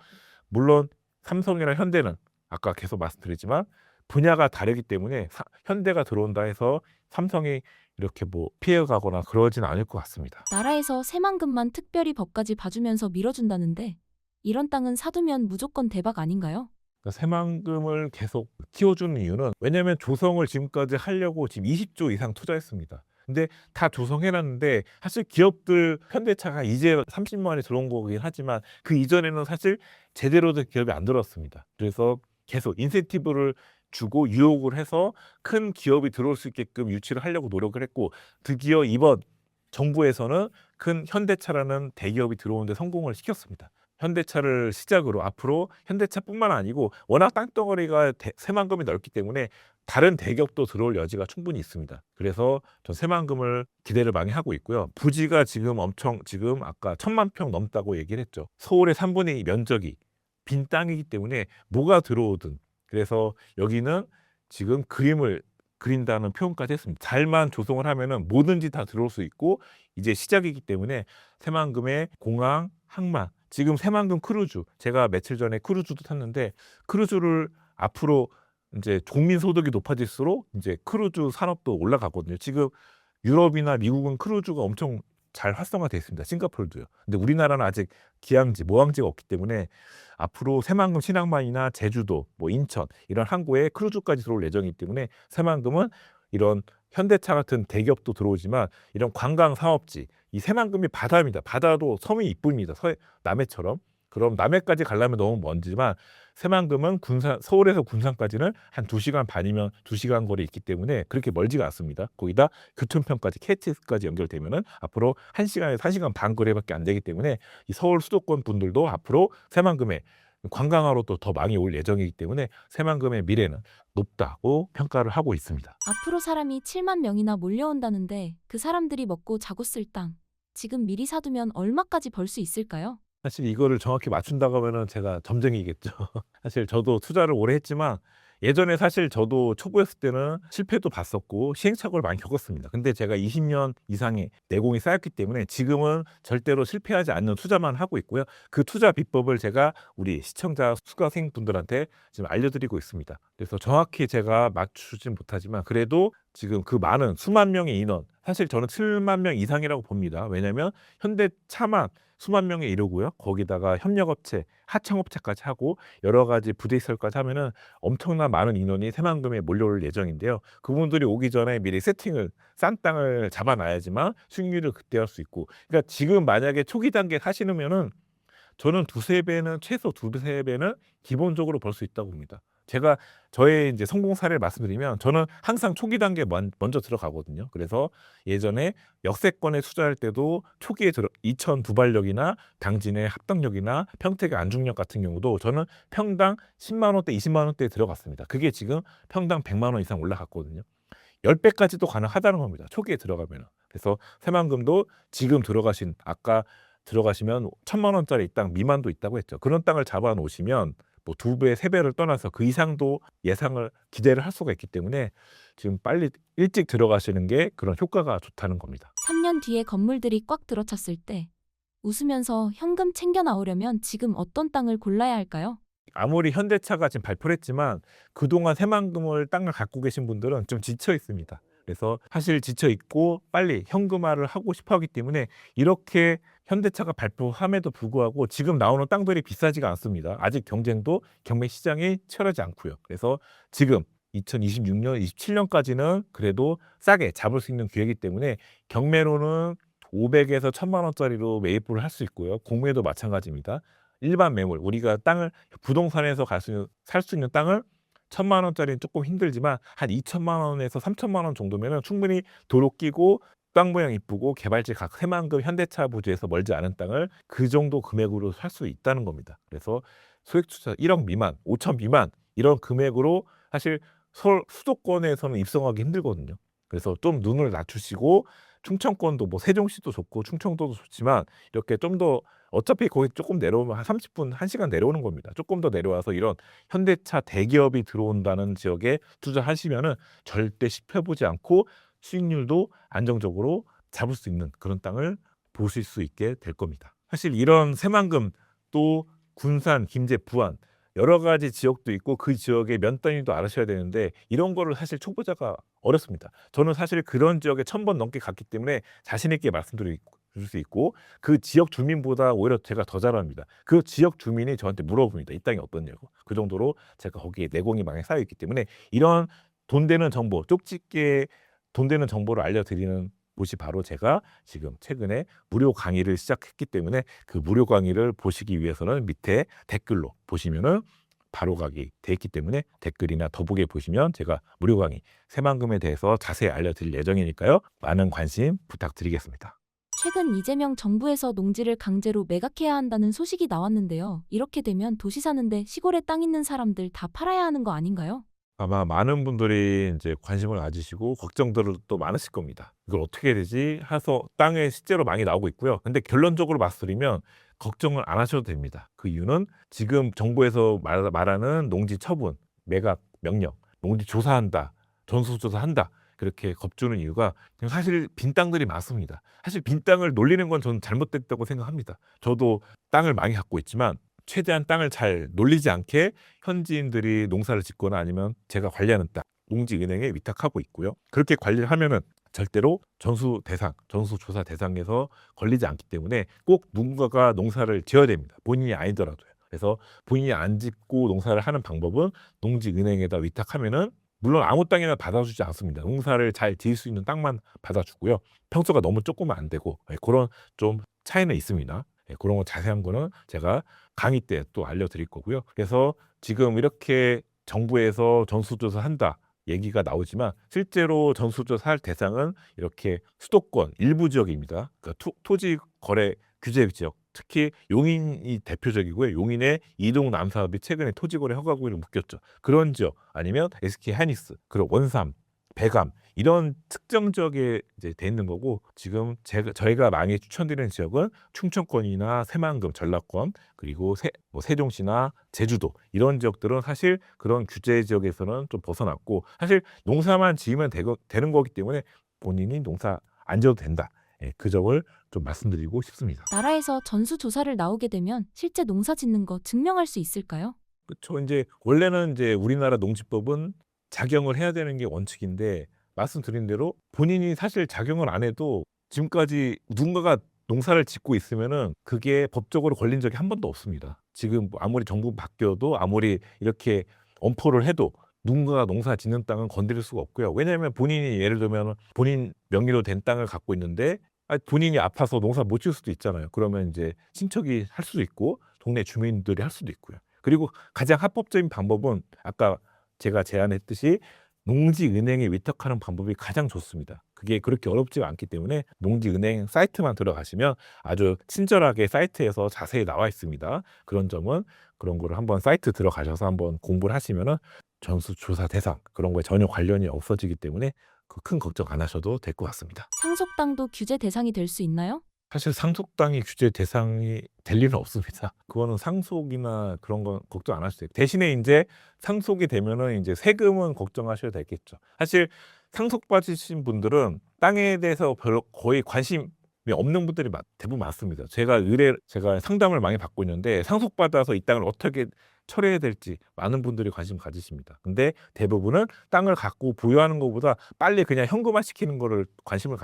물론 삼성이랑 현대는 아까 계속 말씀드리지만 분야가 다르기 때문에 현대가 들어온다 해서 삼성이 이렇게 뭐 피해가거나 그러진 않을 것 같습니다. 나라에서 새만금만 특별히 법까지 봐주면서 밀어준다는데 이런 땅은 사두면 무조건 대박 아닌가요? 그러니까 새만금을 계속 키워주는 이유는 왜냐하면 조성을 지금까지 하려고 지금 20조 이상 투자했습니다. 근데 다 조성해놨는데 사실 기업들 현대차가 이제 30만 원이 들어온 거긴 하지만 그 이전에는 사실 제대로 된 기업이 안 들어왔습니다. 그래서 계속 인센티브를 주고 유혹을 해서 큰 기업이 들어올 수 있게끔 유치를 하려고 노력을 했고 드디어 이번 정부에서는 큰 현대차라는 대기업이 들어오는데 성공을 시켰습니다. 현대차를 시작으로 앞으로 현대차뿐만 아니고 워낙 땅덩어리가 새만금이 넓기 때문에 다른 대기업도 들어올 여지가 충분히 있습니다. 그래서 전 새만금을 기대를 많이 하고 있고요. 부지가 지금 지금 아까 1000만 평 넘다고 얘기를 했죠. 서울의 3분의 2 면적이 빈 땅이기 때문에 뭐가 들어오든 그래서 여기는 지금 그림을 그린다는 표현까지 했습니다. 잘만 조성을 하면은 뭐든지 다 들어올 수 있고 이제 시작이기 때문에 새만금의 공항, 항만 지금 새만금 크루즈 제가 며칠 전에 크루즈도 탔는데 크루즈를 앞으로 이제 국민 소득이 높아질수록 이제 크루즈 산업도 올라가거든요. 지금 유럽이나 미국은 크루즈가 엄청 잘 활성화되어 있습니다. 싱가포르도요. 근데 우리나라는 아직 기항지, 모항지가 없기 때문에 앞으로 새만금, 신항만이나 제주도, 뭐 인천 이런 항구에 크루즈까지 들어올 예정이기 때문에 새만금은 이런 현대차 같은 대기업도 들어오지만 이런 관광 사업지, 이 새만금이 바다입니다. 바다도 섬이 이쁩니다. 남해처럼. 그럼 남해까지 가려면 너무 먼지만 새만금은 서울에서 군산까지는 한 2시간 반이면 2시간 거리에 있기 때문에 그렇게 멀지가 않습니다. 거기다 교통편까지 KTX까지 연결되면은 앞으로 1시간에서 1시간 반 거리밖에 안 되기 때문에 이 서울 수도권 분들도 앞으로 새만금에 관광하러 또 더 많이 올 예정이기 때문에 새만금의 미래는 높다고 평가를 하고 있습니다. 앞으로 사람이 7만 명이나 몰려온다는데 그 사람들이 먹고 자고 쓸 땅, 지금 미리 사두면 얼마까지 벌 수 있을까요? 사실 이거를 정확히 맞춘다고 하면은 제가 점쟁이겠죠. 사실 저도 투자를 오래 했지만 예전에 사실 저도 초보였을 때는 실패도 봤었고 시행착오를 많이 겪었습니다. 근데 제가 20년 이상의 내공이 쌓였기 때문에 지금은 절대로 실패하지 않는 투자만 하고 있고요. 그 투자 비법을 제가 우리 시청자 수강생분들한테 지금 알려드리고 있습니다. 그래서 정확히 제가 맞추진 못하지만 그래도 지금 그 많은 수만 명의 인원, 사실 저는 7만 명 이상이라고 봅니다. 왜냐하면 현대차만 수만 명에 이르고요. 거기다가 협력업체, 하청업체까지 하고 여러 가지 부대시설까지 하면은 엄청난 많은 인원이 새만금에 몰려올 예정인데요. 그분들이 오기 전에 미리 싼 땅을 잡아놔야지만 수익률을 극대화할 수 있고. 그러니까 지금 만약에 초기 단계 사시면은 저는 두세 배는 최소 두세 배는 기본적으로 벌 수 있다고 봅니다. 제가 저의 이제 성공 사례를 말씀드리면 저는 항상 초기 단계에 먼저 들어가거든요. 그래서 예전에 역세권에 투자할 때도 초기에 이천 두발역이나 당진의 합덕역이나 평택의 안중역 같은 경우도 저는 평당 10만 원대, 20만 원대에 들어갔습니다. 그게 지금 평당 100만 원 이상 올라갔거든요. 10배까지도 가능하다는 겁니다. 초기에 들어가면. 그래서 새만금도 지금 아까 들어가시면 1,000만 원짜리 땅 미만도 있다고 했죠. 그런 땅을 잡아 놓으시면 뭐 2배, 3배를 떠나서 그 이상도 기대를 할 수가 있기 때문에 지금 빨리 일찍 들어가시는 게 그런 효과가 좋다는 겁니다. 3년 뒤에 건물들이 꽉 들어찼을 때 웃으면서 현금 챙겨 나오려면 지금 어떤 땅을 골라야 할까요? 아무리 현대차가 지금 발표를 했지만 그동안 새만금을 땅을 갖고 계신 분들은 좀 지쳐 있습니다. 그래서 사실 지쳐 있고 빨리 현금화를 하고 싶어 하기 때문에 이렇게 현대차가 발표함에도 불구하고 지금 나오는 땅들이 비싸지가 않습니다. 아직 경매 시장이 치열하지 않고요. 그래서 지금 2026년, 27년까지는 그래도 싸게 잡을 수 있는 기회이기 때문에 경매로는 500에서 1,000만 원짜리로 매입을 할 수 있고요. 공매도 마찬가지입니다. 일반 매물, 우리가 부동산에서 살 수 있는 땅을 1,000만 원짜리는 조금 힘들지만 한 2천만 원에서 3천만 원 정도면 충분히 도로 끼고 땅 모양 이쁘고 개발지 각 새만금 현대차 부지에서 멀지 않은 땅을 그 정도 금액으로 살 수 있다는 겁니다. 그래서 소액 투자 1억 미만, 5천 미만 이런 금액으로 사실 서울 수도권에서는 입성하기 힘들거든요. 그래서 좀 눈을 낮추시고 충청권도 뭐 세종시도 좋고 충청도도 좋지만 이렇게 좀 더 어차피 거기 조금 내려오면 한 30분, 1시간 내려오는 겁니다. 조금 더 내려와서 이런 현대차 대기업이 들어온다는 지역에 투자하시면은 절대 실패보지 않고 수익률도 안정적으로 잡을 수 있는 그런 땅을 보실 수 있게 될 겁니다. 사실 이런 새만금 또 군산, 김제, 부안 여러 가지 지역도 있고 그 지역의 면 단위도 알아셔야 되는데 이런 거를 사실 초보자가 어렵습니다. 저는 사실 그런 지역에 1,000번 넘게 갔기 때문에 자신 있게 말씀드릴 수 있고 그 지역 주민보다 오히려 제가 더 잘합니다. 그 지역 주민이 저한테 물어봅니다. 이 땅이 어떠냐고. 그 정도로 제가 거기에 내공이 많이 쌓여 있기 때문에 이런 돈 되는 정보, 쪽집게 돈 되는 정보를 알려드리는 곳이 바로 제가 지금 최근에 무료 강의를 시작했기 때문에 그 무료 강의를 보시기 위해서는 밑에 댓글로 보시면은 바로 가기 돼 있기 때문에 댓글이나 더보기에 보시면 제가 무료 강의 새만금에 대해서 자세히 알려드릴 예정이니까요. 많은 관심 부탁드리겠습니다. 최근 이재명 정부에서 농지를 강제로 매각해야 한다는 소식이 나왔는데요. 이렇게 되면 도시 사는데 시골에 땅 있는 사람들 다 팔아야 하는 거 아닌가요? 아마 많은 분들이 이제 관심을 가지시고 걱정들도 많으실 겁니다. 이걸 어떻게 해야 되지? 해서 땅에 실제로 많이 나오고 있고요. 근데 결론적으로 말씀드리면 걱정을 안 하셔도 됩니다. 그 이유는 지금 정부에서 말하는 농지 처분, 매각, 명령, 농지 조사한다, 전수조사한다. 그렇게 겁주는 이유가 사실 빈 땅들이 많습니다. 사실 빈 땅을 놀리는 건 저는 잘못됐다고 생각합니다. 저도 땅을 많이 갖고 있지만 최대한 땅을 잘 놀리지 않게 현지인들이 농사를 짓거나 아니면 제가 관리하는 땅, 농지은행에 위탁하고 있고요. 그렇게 관리를 하면은 절대로 전수조사 대상에서 걸리지 않기 때문에 꼭 누군가가 농사를 지어야 됩니다. 본인이 아니더라도요. 그래서 본인이 안 짓고 농사를 하는 방법은 농지은행에다 위탁하면은 물론 아무 땅이나 받아주지 않습니다. 농사를 잘 지을 수 있는 땅만 받아주고요. 평수가 너무 조그면 안 되고 그런 좀 차이는 있습니다. 그런 거 자세한 거는 제가 강의 때 또 알려드릴 거고요. 그래서 지금 이렇게 정부에서 전수조사한다 얘기가 나오지만 실제로 전수조사할 대상은 이렇게 수도권 일부 지역입니다. 그러니까 토지 거래 규제 지역, 특히 용인이 대표적이고요. 용인의 이동 남사업이 최근에 토지 거래 허가구역을 묶였죠. 그런 지역 아니면 SK 하이닉스, 그리고 원삼, 배감 이런 특정 지역에 이제 돼 있는 거고, 지금 저희가 많이 추천드리는 지역은 충청권이나 새만금, 전라권, 그리고 세종시나 제주도 이런 지역들은 사실 그런 규제 지역에서는 좀 벗어났고, 사실 농사만 지으면 되는 거기 때문에 본인이 농사 안 지어도 된다. 그 점을 좀 말씀드리고 싶습니다. 나라에서 전수조사를 나오게 되면 실제 농사 짓는 거 증명할 수 있을까요? 그렇죠. 이제 원래는 이제 우리나라 농지법은 작용을 해야 되는 게 원칙인데, 말씀드린 대로 본인이 사실 작용을 안 해도 지금까지 누군가가 농사를 짓고 있으면은 그게 법적으로 걸린 적이 한 번도 없습니다. 지금 아무리 정부 바뀌어도 아무리 이렇게 엄포를 해도 누군가가 농사 짓는 땅은 건드릴 수가 없고요. 왜냐하면 본인이 예를 들면 본인 명의로 된 땅을 갖고 있는데 본인이 아파서 농사 못 지을 수도 있잖아요. 그러면 이제 친척이 할 수도 있고 동네 주민들이 할 수도 있고요. 그리고 가장 합법적인 방법은 아까 제가 제안했듯이 농지은행에 위탁하는 방법이 가장 좋습니다. 그게 그렇게 어렵지가 않기 때문에 농지은행 사이트만 들어가시면 아주 친절하게 사이트에서 자세히 나와 있습니다. 그런 거를 한번 사이트 들어가셔서 한번 공부를 하시면은 전수조사 대상 그런 거에 전혀 관련이 없어지기 때문에 큰 걱정 안 하셔도 될 것 같습니다. 상속당도 규제 대상이 될 수 있나요? 사실 상속당이 규제 대상이 될 일은 없습니다. 그거는 상속이나 그런 건 걱정 안 하셔도 돼요. 대신에 이제 상속이 되면은 이제 세금은 걱정하셔야 되겠죠. 사실 상속받으신 분들은 땅에 대해서 거의 관심이 없는 분들이 대부분 많습니다. 제가 상담을 많이 받고 있는데 상속받아서 이 땅을 어떻게 처리해야 될지 많은 분들이 관심 가지십니다. 근데 대부분은 땅을 갖고 부여하는 것보다 빨리 그냥 현금화 시키는 거를 관심을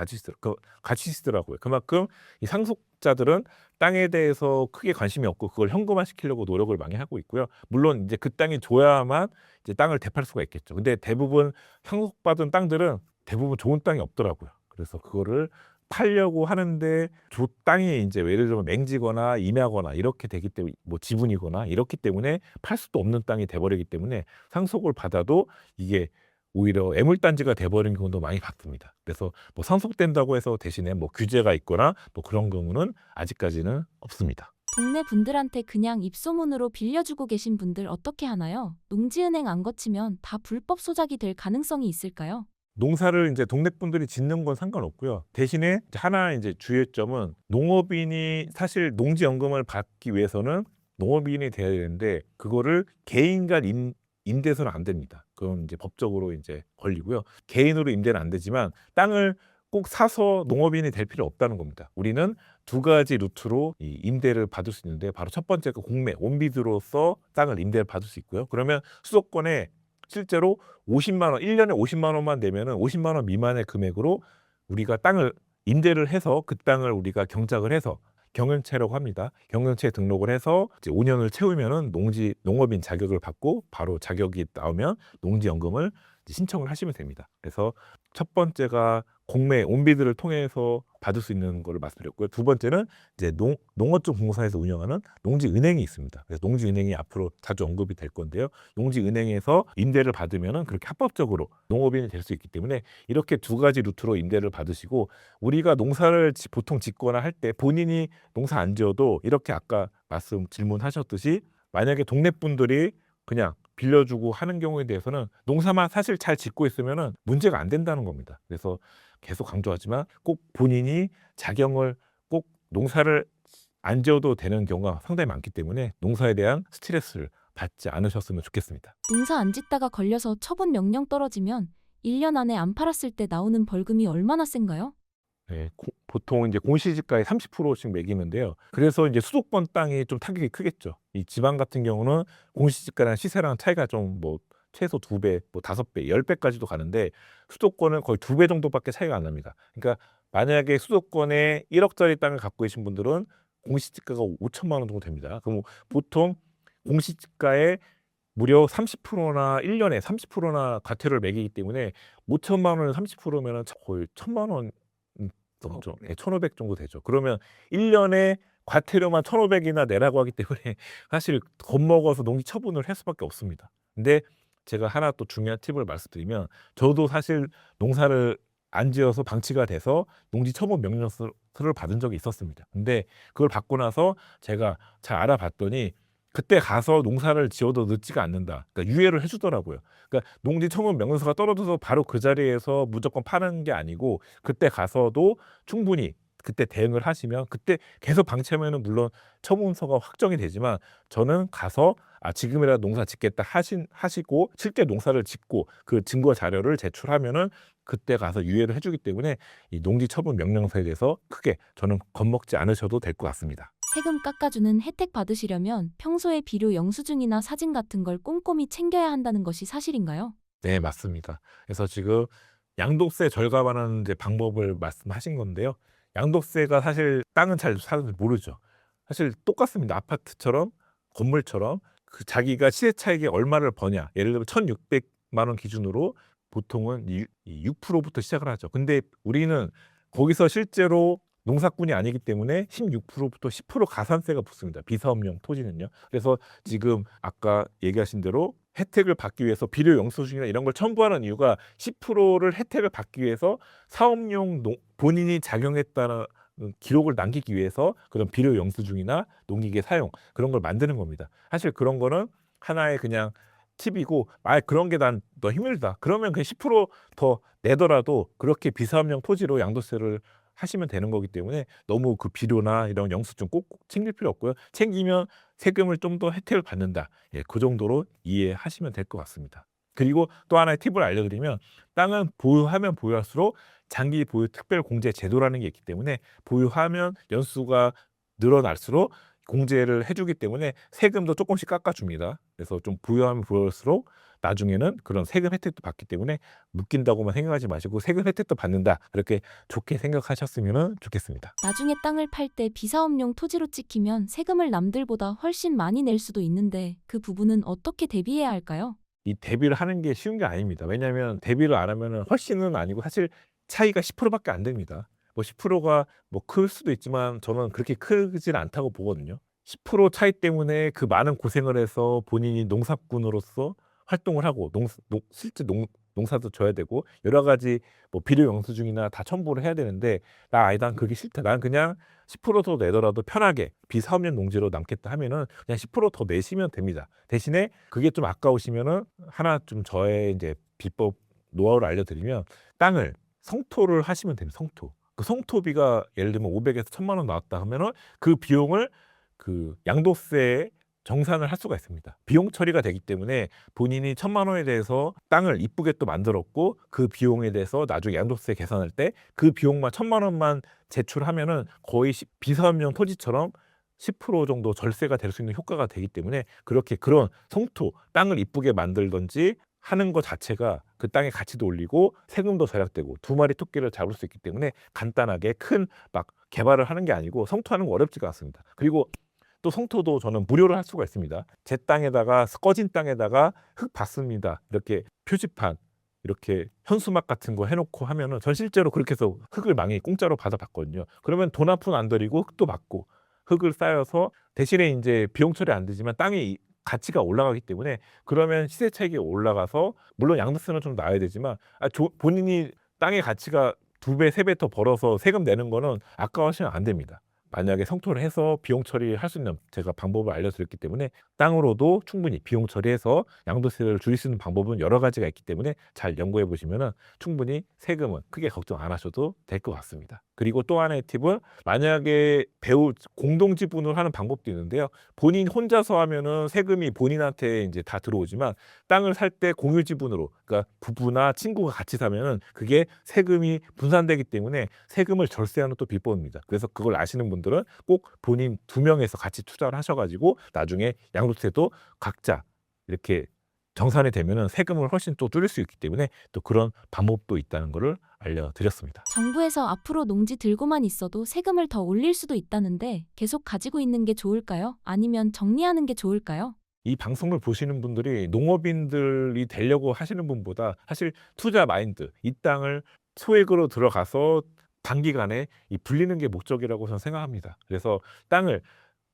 가지시더라고요. 그만큼 이 상속자들은 땅에 대해서 크게 관심이 없고 그걸 현금화 시키려고 노력을 많이 하고 있고요. 물론 이제 그 땅이 줘야만 이제 땅을 대팔 수가 있겠죠. 근데 대부분 상속받은 땅들은 대부분 좋은 땅이 없더라고요. 그래서 그거를 팔려고 하는데 땅이 이제 예를 들면 맹지거나 임야거나 이렇게 되기 때문에 지분이거나 이렇기 때문에 팔 수도 없는 땅이 돼버리기 때문에 상속을 받아도 이게 오히려 애물단지가 돼버리는 경우도 많이 봤습니다. 그래서 상속된다고 해서 대신에 규제가 있거나 그런 경우는 아직까지는 없습니다. 동네 분들한테 그냥 입소문으로 빌려주고 계신 분들 어떻게 하나요? 농지은행 안 거치면 다 불법 소작이 될 가능성이 있을까요? 농사를 이제 동네 분들이 짓는 건 상관없고요. 대신에 하나 이제 주의할 점은 농업인이 사실 농지연금을 받기 위해서는 농업인이 돼야 되는데 그거를 개인 간 임대해서는 안 됩니다. 그건 이제 법적으로 이제 걸리고요. 개인으로 임대는 안 되지만 땅을 꼭 사서 농업인이 될 필요 없다는 겁니다. 우리는 두 가지 루트로 이 임대를 받을 수 있는데 바로 첫 번째가 공매, 온비드로서 땅을 임대를 받을 수 있고요. 그러면 수도권에 실제로 50만 원, 1년에 50만 원만 내면은 50만 원 미만의 금액으로 우리가 땅을 임대를 해서 그 땅을 우리가 경작을 해서 경영체라고 합니다. 경영체에 등록을 해서 이제 5년을 채우면은 농업인 자격을 받고 바로 자격이 나오면 농지연금을 신청을 하시면 됩니다. 그래서 첫 번째가 공매 온비드를 통해서 받을 수 있는 거를 말씀드렸고요. 두 번째는 이제 농어촌공사에서 운영하는 농지은행이 있습니다. 그래서 농지은행이 앞으로 자주 언급이 될 건데요. 농지은행에서 임대를 받으면은 그렇게 합법적으로 농업인이 될 수 있기 때문에 이렇게 두 가지 루트로 임대를 받으시고, 우리가 농사를 보통 짓거나 할 때 본인이 농사 안 지어도 이렇게 아까 질문하셨듯이 만약에 동네 분들이 그냥 빌려주고 하는 경우에 대해서는 농사만 사실 잘 짓고 있으면은 문제가 안 된다는 겁니다. 그래서 계속 강조하지만 꼭 본인이 꼭 농사를 안 지어도 되는 경우가 상당히 많기 때문에 농사에 대한 스트레스를 받지 않으셨으면 좋겠습니다. 농사 안 짓다가 걸려서 처분 명령 떨어지면 1년 안에 안 팔았을 때 나오는 벌금이 얼마나 센가요? 네, 보통 이제 공시지가의 30%씩 매기는데요. 그래서 이제 수도권 땅이 좀 타격이 크겠죠. 이 지방 같은 경우는 공시지가랑 시세랑 차이가 좀 최소 2배, 뭐 5배, 10배까지도 가는데 수도권은 거의 2배 정도밖에 차이가 안 납니다. 그러니까 만약에 수도권에 1억짜리 땅을 갖고 계신 분들은 공시지가가 5천만 원 정도 됩니다. 그럼 보통 공시지가의 무려 30%나 1년에 30%나 과태료를 매기기 때문에 5천만 원을 30%면 거의 1천만 원 넘죠. 1,500 정도 되죠. 그러면 1년에 과태료만 1,500이나 내라고 하기 때문에 사실 겁먹어서 농지 처분을 할 수밖에 없습니다. 근데 제가 하나 또 중요한 팁을 말씀드리면 저도 사실 농사를 안 지어서 방치가 돼서 농지 처분 명령서를 받은 적이 있었습니다. 근데 그걸 받고 나서 제가 잘 알아봤더니 그때 가서 농사를 지어도 늦지가 않는다. 그러니까 유예를 해주더라고요. 그러니까 농지 처분 명령서가 떨어져서 바로 그 자리에서 무조건 파는 게 아니고 그때 가서도 충분히 그때 대응을 하시면 그때 계속 방치하면은 물론 처분서가 확정이 되지만 저는 가서 지금이라도 농사 짓겠다 하시고 실제 농사를 짓고 그 증거 자료를 제출하면은 그때 가서 유예를 해주기 때문에 이 농지 처분 명령서에 대해서 크게 저는 겁먹지 않으셔도 될 것 같습니다. 세금 깎아주는 혜택 받으시려면 평소에 비료 영수증이나 사진 같은 걸 꼼꼼히 챙겨야 한다는 것이 사실인가요? 네, 맞습니다. 그래서 지금 양도세 절감하는 이제 방법을 말씀하신 건데요. 양도세가 사실 땅은 잘 사람들 모르죠. 사실 똑같습니다. 아파트처럼 건물처럼 그 자기가 시세 차익에 얼마를 버냐. 예를 들면 1,600만 원 기준으로 보통은 6%부터 시작을 하죠. 근데 우리는 거기서 실제로 농사꾼이 아니기 때문에 16%부터 10% 가산세가 붙습니다. 비사업용 토지는요. 그래서 지금 아까 얘기하신 대로 혜택을 받기 위해서 비료 영수증이나 이런 걸 첨부하는 이유가 10%를 혜택을 받기 위해서 사업용 본인이 작용했다는 기록을 남기기 위해서 그런 비료 영수증이나 농기계 사용 그런 걸 만드는 겁니다. 사실 그런 거는 하나의 그냥 팁이고 그런 게 난 너 힘들다. 그러면 그냥 10%더 내더라도 그렇게 비사업용 토지로 양도세를 하시면 되는 거기 때문에 너무 그 비료나 이런 영수증 꼭 챙길 필요 없고요. 챙기면 세금을 좀 더 혜택을 받는다. 예, 그 정도로 이해하시면 될 것 같습니다. 그리고 또 하나의 팁을 알려드리면 땅은 보유하면 보유할수록 장기 보유 특별 공제 제도라는 게 있기 때문에 보유하면 연수가 늘어날수록 공제를 해주기 때문에 세금도 조금씩 깎아줍니다. 그래서 좀 보유하면 보유할수록 나중에는 그런 세금 혜택도 받기 때문에 묶인다고만 생각하지 마시고 세금 혜택도 받는다. 그렇게 좋게 생각하셨으면 좋겠습니다. 나중에 땅을 팔 때 비사업용 토지로 찍히면 세금을 남들보다 훨씬 많이 낼 수도 있는데 그 부분은 어떻게 대비해야 할까요? 이 대비를 하는 게 쉬운 게 아닙니다. 왜냐하면 대비를 안 하면은 훨씬은 아니고 사실 차이가 10%밖에 안 됩니다. 뭐 10%가 뭐 클 수도 있지만 저는 그렇게 크진 않다고 보거든요. 10% 차이 때문에 그 많은 고생을 해서 본인이 농사꾼으로서 활동을 하고 실제 농사도 져야 되고 여러 가지 뭐 비료 영수증이나 다 첨부를 해야 되는데 난 그게 싫다. 난 그냥 10%더 내더라도 편하게 비사업용 농지로 남겠다 하면은 그냥 10%더 내시면 됩니다. 대신에 그게 좀 아까우시면은 하나 좀 저의 이제 비법 노하우를 알려드리면 땅을 성토를 하시면 됩니다. 성토. 그 성토비가 예를 들면 500에서 1,000만 원 나왔다 하면은 그 비용을 그 양도세에 정산을 할 수가 있습니다. 비용 처리가 되기 때문에 본인이 1,000만 원에 대해서 땅을 이쁘게 또 만들었고 그 비용에 대해서 나중에 양도세 계산할 때 그 비용만 1,000만 원만 제출하면은 거의 비사업용 토지처럼 10% 정도 절세가 될 수 있는 효과가 되기 때문에 그렇게 그런 성토 땅을 이쁘게 만들든지 하는 것 자체가 그 땅의 가치도 올리고 세금도 절약되고 두 마리 토끼를 잡을 수 있기 때문에 간단하게 큰 막 개발을 하는 게 아니고 성토하는 거 어렵지가 않습니다. 그리고 또 성토도 저는 무료로 할 수가 있습니다. 제 땅에다가 꺼진 땅에다가 흙 받습니다. 이렇게 표지판 이렇게 현수막 같은 거 해놓고 하면은 전 실제로 그렇게 해서 흙을 많이 공짜로 받아봤거든요. 그러면 돈 한 푼 안 들이고 흙도 받고 흙을 쌓여서 대신에 이제 비용 처리 안 되지만 땅이 가치가 올라가기 때문에 그러면 시세 차익이 올라가서 물론 양도세는 좀 나야 되지만 본인이 땅의 가치가 2배, 3배 더 벌어서 세금 내는 거는 아까워하시면 안 됩니다. 만약에 성토를 해서 비용 처리할 수 있는 제가 방법을 알려드렸기 때문에 땅으로도 충분히 비용 처리해서 양도세를 줄일 수 있는 방법은 여러 가지가 있기 때문에 잘 연구해 보시면 충분히 세금은 크게 걱정 안 하셔도 될 것 같습니다. 그리고 또 하나의 팁은 만약에 공동지분을 하는 방법도 있는데요. 본인 혼자서 하면은 세금이 본인한테 이제 다 들어오지만 땅을 살 때 공유지분으로 그러니까 부부나 친구가 같이 사면은 그게 세금이 분산되기 때문에 세금을 절세하는 또 비법입니다. 그래서 그걸 아시는 분들은 꼭 본인 2명에서 같이 투자를 하셔가지고 나중에 양도세도 각자 이렇게 정산이 되면은 세금을 훨씬 또 줄일 수 있기 때문에 또 그런 방법도 있다는 것을 알려드렸습니다. 정부에서 앞으로 농지 들고만 있어도 세금을 더 올릴 수도 있다는데 계속 가지고 있는 게 좋을까요? 아니면 정리하는 게 좋을까요? 이 방송을 보시는 분들이 농업인들이 되려고 하시는 분보다 사실 투자 마인드, 이 땅을 소액으로 들어가서 단기간에 이 불리는 게 목적이라고 저는 생각합니다. 그래서 땅을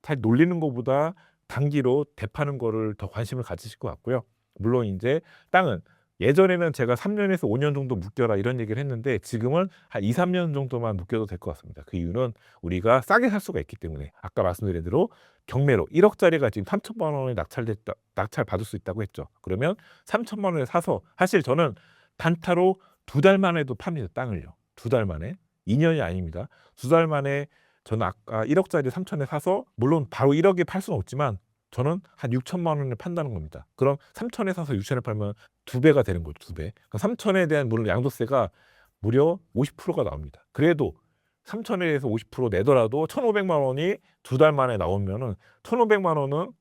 잘 놀리는 것보다 단기로 대파는 거를 더 관심을 가지실 것 같고요. 물론 이제 땅은 예전에는 제가 3년에서 5년 정도 묶여라 이런 얘기를 했는데 지금은 한 2, 3년 정도만 묶여도 될 것 같습니다. 그 이유는 우리가 싸게 살 수가 있기 때문에 아까 말씀드린 대로 경매로 1억짜리가 지금 3천만 원에 낙찰 받을 수 있다고 했죠. 그러면 3천만 원에 사서 사실 저는 단타로 2달 만에도 팝니다. 땅을요. 2달 만에. 2년이 아닙니다. 2달 만에 저는 아까 1억짜리 3천에 사서 물론 바로 1억에 팔 수는 없지만 저는 한 6천만 원에 판다는 겁니다. 그럼 3천에 사서 6천에 팔면 2배가 되는 거죠. 2배. 그럼 3천에 대한 물론 양도세가 무려 50%가 나옵니다. 그래도 3천에서 50% 내더라도 1,500만 원이 2달 만에 나오면은 1,500만 원은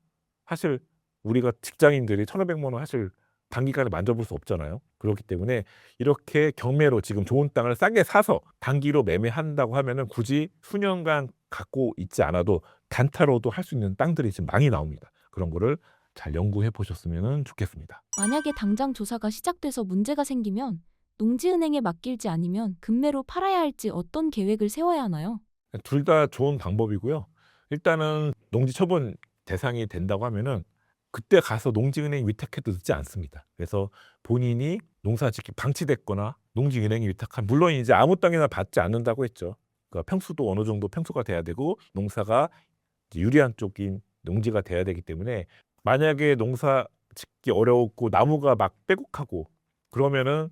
사실 우리가 직장인들이 1,500만 원 사실 단기간에 만져볼 수 없잖아요. 그렇기 때문에 이렇게 경매로 지금 좋은 땅을 싸게 사서 단기로 매매한다고 하면은 굳이 수년간 갖고 있지 않아도 단타로도 할 수 있는 땅들이 지금 많이 나옵니다. 그런 거를 잘 연구해 보셨으면 좋겠습니다. 만약에 당장 조사가 시작돼서 문제가 생기면 농지은행에 맡길지 아니면 금매로 팔아야 할지 어떤 계획을 세워야 하나요? 둘 다 좋은 방법이고요. 일단은 농지 처분 대상이 된다고 하면은 그때 가서 농지은행 위탁해도 늦지 않습니다. 그래서 본인이 농사짓기 방치됐거나 농지은행이 위탁한 물론 이제 아무 땅이나 받지 않는다고 했죠. 그러니까 평수도 어느 정도 평수가 돼야 되고 농사가 이제 유리한 쪽인 농지가 돼야 되기 때문에 만약에 농사 짓기 어려웠고 나무가 막 빼곡하고 그러면은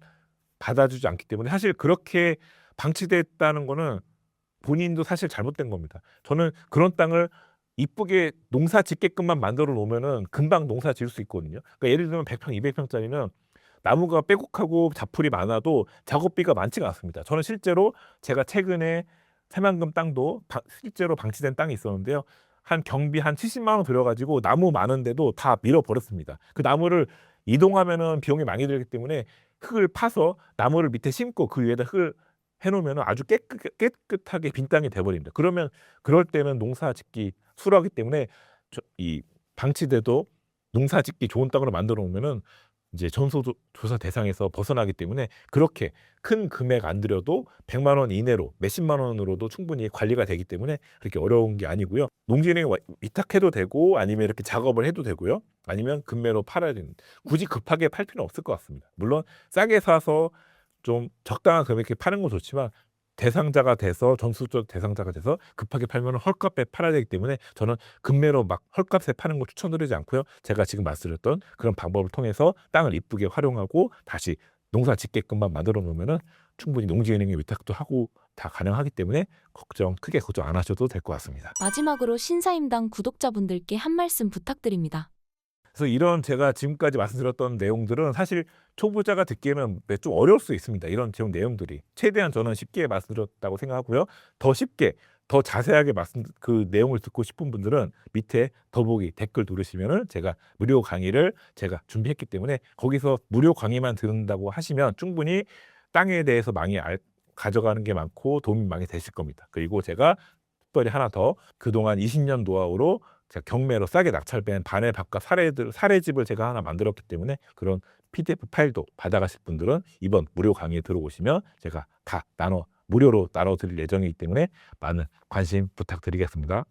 받아주지 않기 때문에 사실 그렇게 방치됐다는 거는 본인도 사실 잘못된 겁니다. 저는 그런 땅을 이쁘게 농사 짓게끔만 만들어 놓으면은 금방 농사 지을 수 있거든요. 그러니까 예를 들면 100평, 200평짜리는 나무가 빼곡하고 잡풀이 많아도 작업비가 많지가 않습니다. 저는 실제로 제가 최근에 새만금 땅도 실제로 방치된 땅이 있었는데요. 한 경비 한 70만 원 들여가지고 나무 많은데도 다 밀어버렸습니다. 그 나무를 이동하면은 비용이 많이 들기 때문에 흙을 파서 나무를 밑에 심고 그 위에다 흙을 해놓으면 아주 깨끗하게 빈 땅이 돼버립니다. 그러면 그럴 때는 농사 짓기 수월하기 때문에 이 방치돼도 농사 짓기 좋은 땅으로 만들어 놓으면은 이제 전수조사 대상에서 벗어나기 때문에 그렇게 큰 금액 안 들여도 100만 원 이내로 몇십만 원으로도 충분히 관리가 되기 때문에 그렇게 어려운 게 아니고요. 농지은행에 위탁해도 되고 아니면 이렇게 작업을 해도 되고요. 아니면 금매로 팔아야 되는 굳이 급하게 팔 필요는 없을 것 같습니다. 물론 싸게 사서 좀 적당한 금액에 파는 건 좋지만 대상자가 돼서 전수조 대상자가 돼서 급하게 팔면 헐값에 팔아야 되기 때문에 저는 금매로 막 헐값에 파는 거 추천드리지 않고요. 제가 지금 말씀드렸던 그런 방법을 통해서 땅을 이쁘게 활용하고 다시 농사 짓게끔만 만들어 놓으면은 충분히 농지은행에 위탁도 하고 다 가능하기 때문에 크게 걱정 안 하셔도 될 것 같습니다. 마지막으로 신사임당 구독자분들께 한 말씀 부탁드립니다. 그래서 이런 제가 지금까지 말씀드렸던 내용들은 사실 초보자가 듣기에는 좀 어려울 수 있습니다. 이런 내용들이 최대한 저는 쉽게 말씀드렸다고 생각하고요. 더 쉽게 더 자세하게 그 내용을 듣고 싶은 분들은 밑에 더보기 댓글 누르시면은 제가 무료 강의를 제가 준비했기 때문에 거기서 무료 강의만 듣는다고 하시면 충분히 땅에 대해서 가져가는 게 많고 도움이 많이 되실 겁니다. 그리고 제가 특별히 하나 더 그동안 20년 노하우로 제가 경매로 싸게 낙찰된 반의 밥값 사례집을 제가 하나 만들었기 때문에 그런 PDF 파일도 받아가실 분들은 이번 무료 강의에 들어오시면 제가 다 무료로 나눠드릴 예정이기 때문에 많은 관심 부탁드리겠습니다.